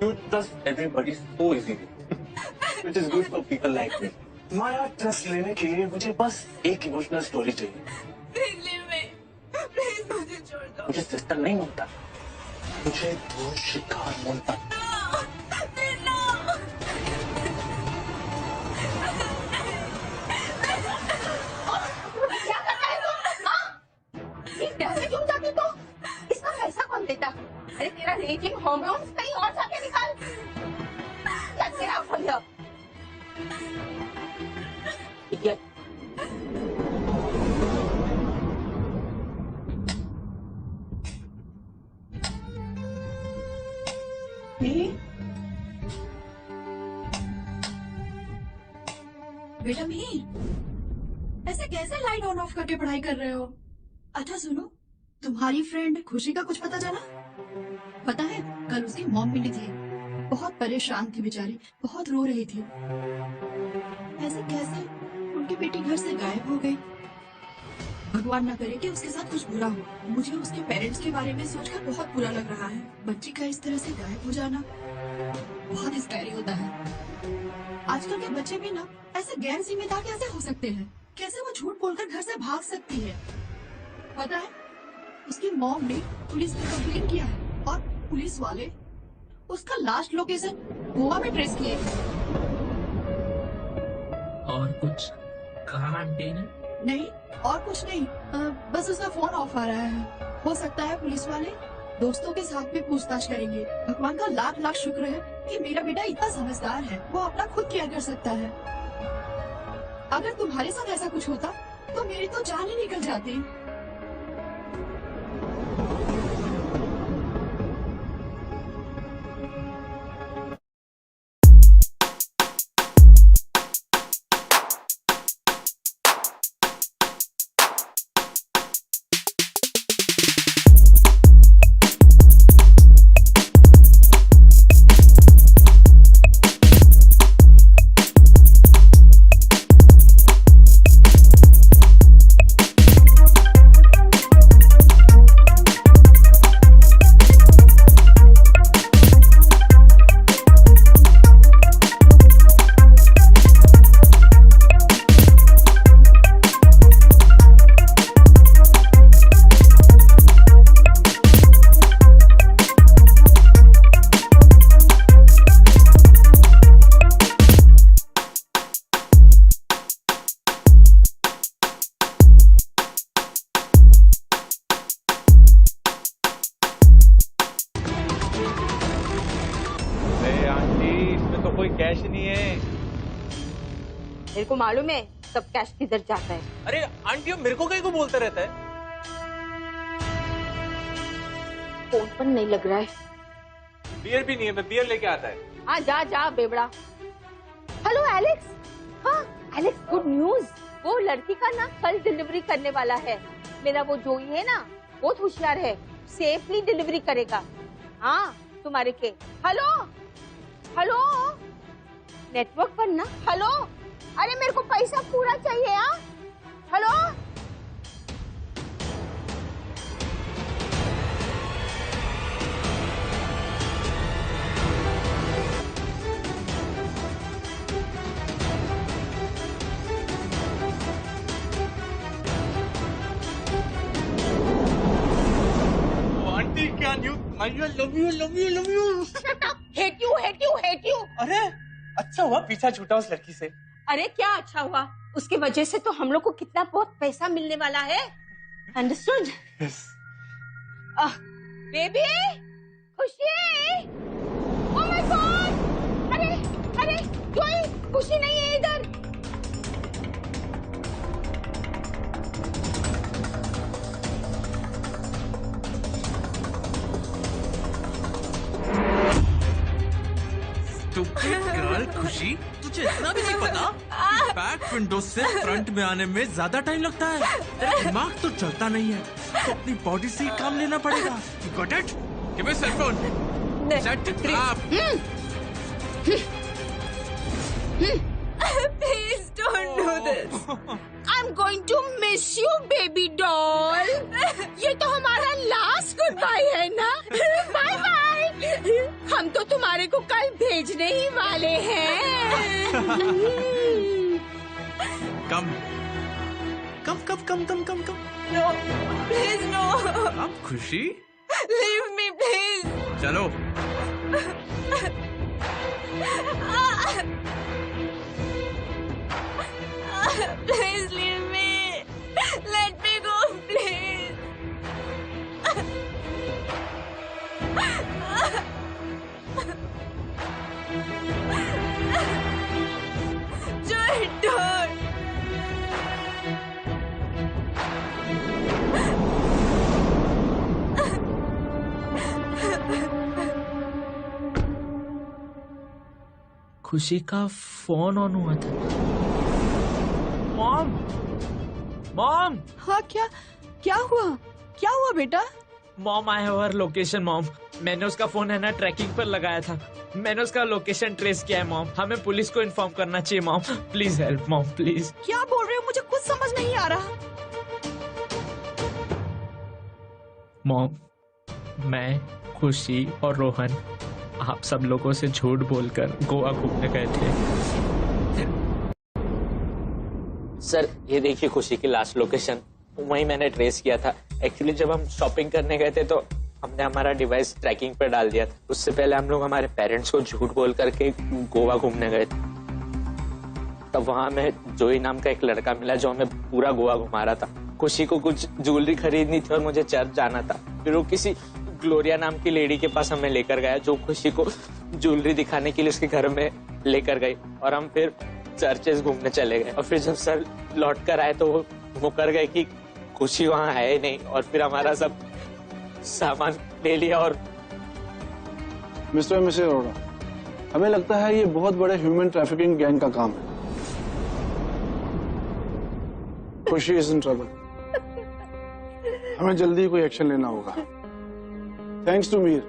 You trust everybody so easily, which is good for people like me. तुम्हारा ट्रस्ट लेने के लिए मुझे बस एक इमोशनल स्टोरी चाहिए. प्लीज मुझे छोड़ दो. मुझे सिस्टर नहीं मिलता, मुझे वो शिकार मिलता. क्यों जाती तो इसका पैसा कौन देता? अरे तेरा रेजिंग हार्मोन्स कहीं और जाके निकाल. Get out from here. Idiot. बेटा मीर, ऐसे कैसे लाइट ऑन ऑफ करके पढ़ाई कर रहे हो? अच्छा सुनो, तुम्हारी फ्रेंड खुशी का कुछ पता चला? पता है कल उसकी मॉम मिली थी, बहुत परेशान थी बेचारी, बहुत रो रही थी. ऐसे कैसे उनकी बेटी घर से गायब हो गई? भगवान ना करे कि उसके साथ कुछ बुरा हो. मुझे उसके पेरेंट्स के बारे में सोचकर बहुत बुरा लग रहा है. बच्ची का इस तरह से गायब हो जाना बहुत स्कैरी होता है. आजकल के बच्चे भी ना ऐसे गैर जिम्मेदार कैसे हो सकते हैं? कैसे वो झूठ बोलकर घर से भाग सकती है? पता है उसकी मॉम ने पुलिस में कंप्लेन किया है और पुलिस वाले उसका लास्ट लोकेशन गोवा में ट्रेस किए. और कुछ कहा आंटी ने? नहीं और कुछ नहीं, बस उसका फोन ऑफ आ रहा है. हो सकता है पुलिस वाले दोस्तों के साथ भी पूछताछ करेंगे. भगवान का लाख लाख शुक्र है कि मेरा बेटा इतना समझदार है, वो अपना खुद केयर कर सकता है. अगर तुम्हारे साथ ऐसा कुछ होता तो मेरी तो जान ही निकल जाती. कोई कैश नहीं है. मेरे को मालूम है सब कैश किधर जाता है. अरे आंटी मेरे को कहीं को बोलता रहता है. फोन पर नहीं लग रहा है. बियर भी नहीं है, मैं बियर लेके आता है. हाँ जा जा बेबड़ा. Hello Alex. हाँ एलेक्स गुड न्यूज. वो लड़की का ना कल डिलीवरी करने वाला है. मेरा वो जोई है ना बहुत होशियार है, सेफली डिलीवरी करेगा. हाँ तुम्हारे के. हेलो हेलो नेटवर्क पर ना. हेलो अरे मेरे को पैसा पूरा चाहिए. हाँ हेलो आंटी क्या news? I love you love you love you. Hate you hate you hate you. अरे अच्छा हुआ पीछा छूटा उस लड़की से. अरे क्या अच्छा हुआ, उसकी वजह से तो हम लोग को कितना बहुत पैसा मिलने वाला है. अंडरस्टूड? यस. बेबी खुशी. Oh my God. अरे अरे जोई खुशी नहीं है इधर. गर्ल खुशी, तुझे इतना भी नहीं पता कि बैक विंडो से फ्रंट में आने में ज्यादा टाइम लगता है. तेरा दिमाग तो चलता नहीं है, तो अपनी बॉडी से ही काम लेना पड़ेगा. You got it? Give me cell phone. Shut up. Please don't do this. I'm going to miss you, baby doll. ये तो हमारा बाय है ना? Bye bye. हम तो तुम्हारे को कल भेजने ही वाले हैं। Come come come come come come come. No please no. अब खुशी लीव मी प्लीज। चलो। Please leave me. Let me go please. Joy, don't. Khushi का फोन ऑन हुआ था। Mom, mom. हाँ क्या हुआ बेटा? Mom, I have her location mom. मैंने उसका फोन है ना ट्रैकिंग पर लगाया था। मैंने उसका लोकेशन ट्रेस किया है मॉम। हमें पुलिस को इन्फॉर्म करना चाहिए mom. Please help mom please. क्या बोल रहे हो? मुझे कुछ समझ नहीं आ रहा। मॉम, मैं, खुशी और रोहन आप सब लोगों से झूठ बोलकर गोवा घूमने गए थे। सर ये देखिए खुशी की लास्ट लोकेशन, वही मैंने ट्रेस किया था। एक्चुअली जब हम शॉपिंग करने गए थे तो हमने हमारा डिवाइस ट्रैकिंग पर डाल दिया था। उससे पहले हम लोग हमारे पेरेंट्स को झूठ बोल करके गोवा घूमने गए थे। तब वहां हमें जोई नाम का एक लड़का मिला जो हमें पूरा गोवा घुमा रहा था। खुशी को कुछ ज्वेलरी खरीदनी थी और मुझे चर्च जाना था। फिर वो किसी ग्लोरिया नाम की लेडी के पास हमें लेकर गया जो खुशी को ज्वेलरी दिखाने के लिए उसके घर में लेकर गई और हम फिर चर्चेस घूमने चले गए। और फिर जब सर लौट कर आए तो वो मुकर गए कि खुशी वहां है नहीं। और फिर हमारा सब सामान ले लिया। और मिस्टर और मिसेस अरोड़ा, हमें लगता है ये बहुत बड़े ह्यूमन ट्रैफिकिंग गैंग का काम है। खुशी इज इन ट्रबल। हमें जल्दी कोई एक्शन लेना होगा। थैंक्स टू मीर,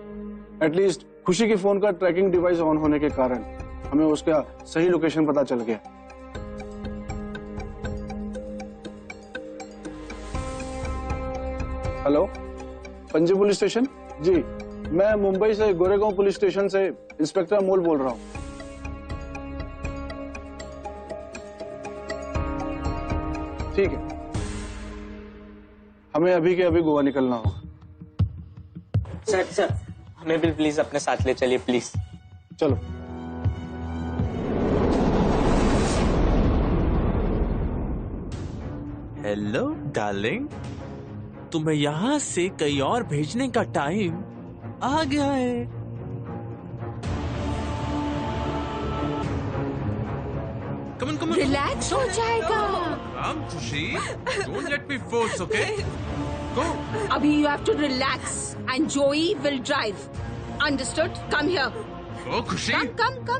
एटलीस्ट खुशी के फोन का ट्रैकिंग डिवाइस ऑन होने के कारण हमें उसका सही लोकेशन पता चल गया। हेलो, पंजी पुलिस स्टेशन? जी, मैं मुंबई से गोरेगांव पुलिस स्टेशन से इंस्पेक्टर अमोल बोल रहा हूँ। ठीक है, हमें अभी के अभी गोवा निकलना होगा। सर हमें भी प्लीज अपने साथ ले चलिए प्लीज। चलो। हेलो डार्लिंग, तुम्हें यहाँ से कहीं और भेजने का टाइम आ गया है। कमन कमन, रिलैक्स हो जाएगा। I'm खुशी, don't let me force, okay? Go. अभी you have to relax and Joey will drive. Understood? Come here. Go खुशी। Come.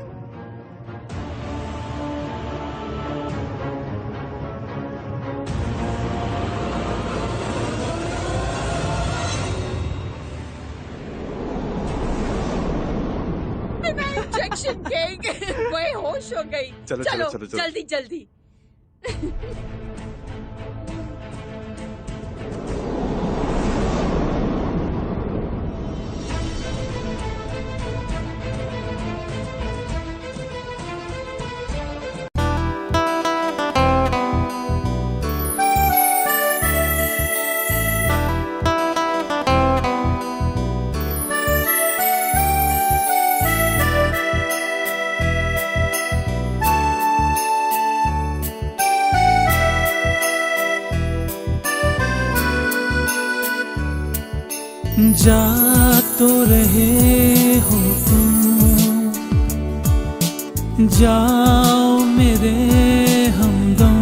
इंजेक्शन देंगे। वही होश हो गई। चलो। जल्दी। जा तो रहे हो तुम, जाओ मेरे हमदम,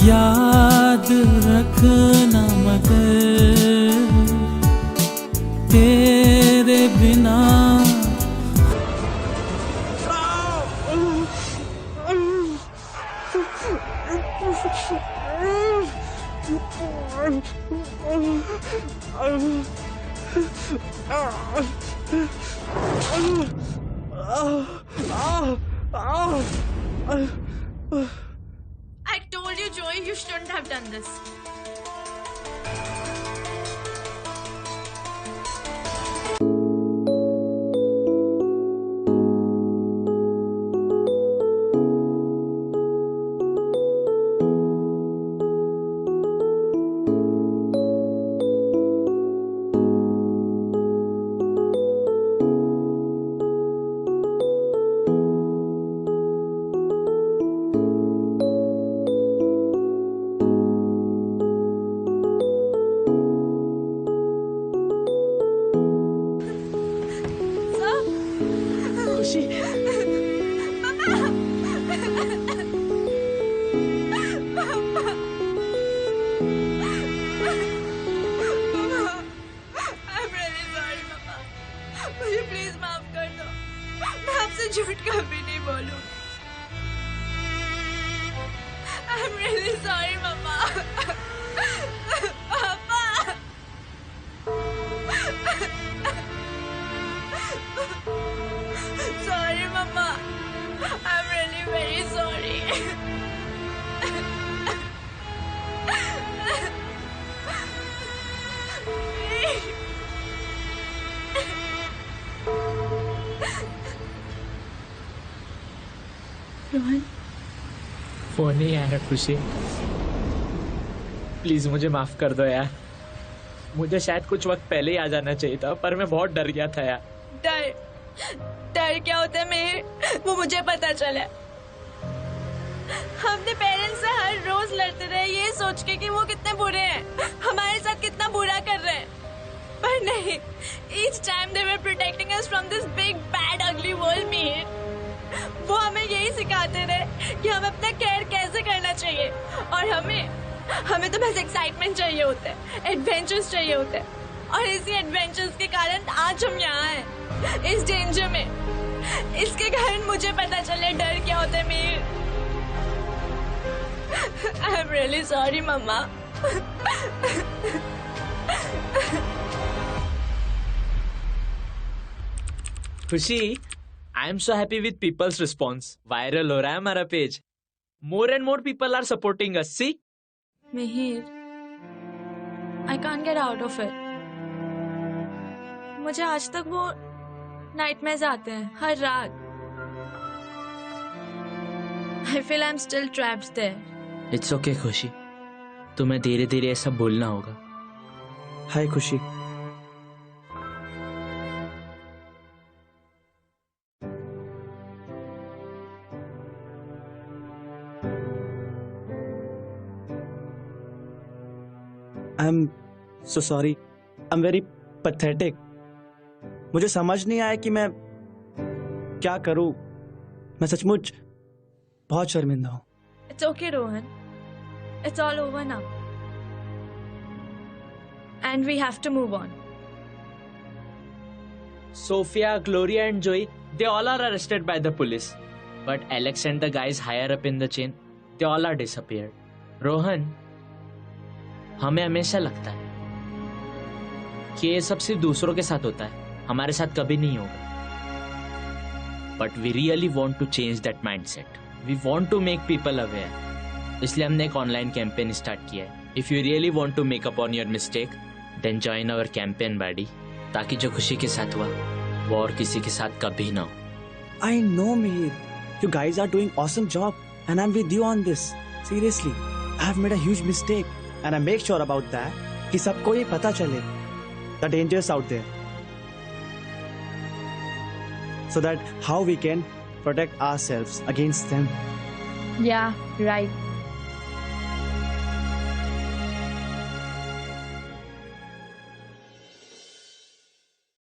याद रखना मगर तेरे बिना I told you, Joey, you shouldn't have done this. झूठ कभी नहीं बोलूंगी। I'm really sorry, Mama. Papa. Sorry, Mama. I'm really very sorry. Rohan, phone नहीं आया खुशी। प्लीज मुझे माफ कर दो यार। मुझे शायद कुछ वक्त पहले ही आ जाना चाहिए था, पर मैं बहुत डर गया था यार। डर क्या होता है मेरे, वो मुझे पता चला। हम अपने पेरेंट्स से हर रोज लड़ते रहे ये सोच के कि वो कितने बुरे हैं, हमारे साथ कितना बुरा कर रहे हैं, पर नहीं, each time they were protecting us from this big bad ugly world में। वो हमें यही सिखाते रहे कि हमें अपना केयर कैसे करना चाहिए, और हमें तो बस एक्साइटमेंट चाहिए होता है, एडवेंचर्स चाहिए होते हैं, और इसी एडवेंचर्स के कारण आज हम यहाँ हैं, इस डेंजर में। इसके कारण मुझे पता चले डर क्या होता है Mir. I am really sorry मम्मा। Khushi, I am so happy with people's response. Viral हो रहा है हमारा page. More and more people are supporting us. See Mihir, I can't get out of it. मुझे आज तक वो नाइटमेयर्स आते हैं हर रात। I feel I'm still trapped there. It's okay खुशी, तुम्हें धीरे धीरे ये सब भूलना होगा। हाय खुशी। I am so sorry, I am very pathetic. मुझे समझ नहीं आया कि मैं क्या करूं। मैं सचमुच बहुत शर्मिंदा हूं। It's okay, Rohan. It's all over now. And we have to move on. Sophia, Gloria and Joey, they all are arrested by the police. But Alex and the guys higher up in the chain, they all are disappeared. Rohan, हमें हमेशा लगता है कि ये सब सिर्फ दूसरों के साथ होता है, हमारे साथ कभी नहीं होगा। But we really want to change that mindset. We want to make people aware. इसलिए हमने एक ऑनलाइन कैंपेन स्टार्ट किया है। If you really want to make up on your mistake, then join our campaign, buddy. ताकि जो खुशी के साथ हुआ वो और किसी के साथ कभी ना हो। I know, Mihir. You guys are doing awesome job, and I'm with you on this. Seriously, I have made a huge mistake, and I make sure about that. कि सबको ये पता चले the dangers out there, so that how we can protect ourselves against them. Yeah, right.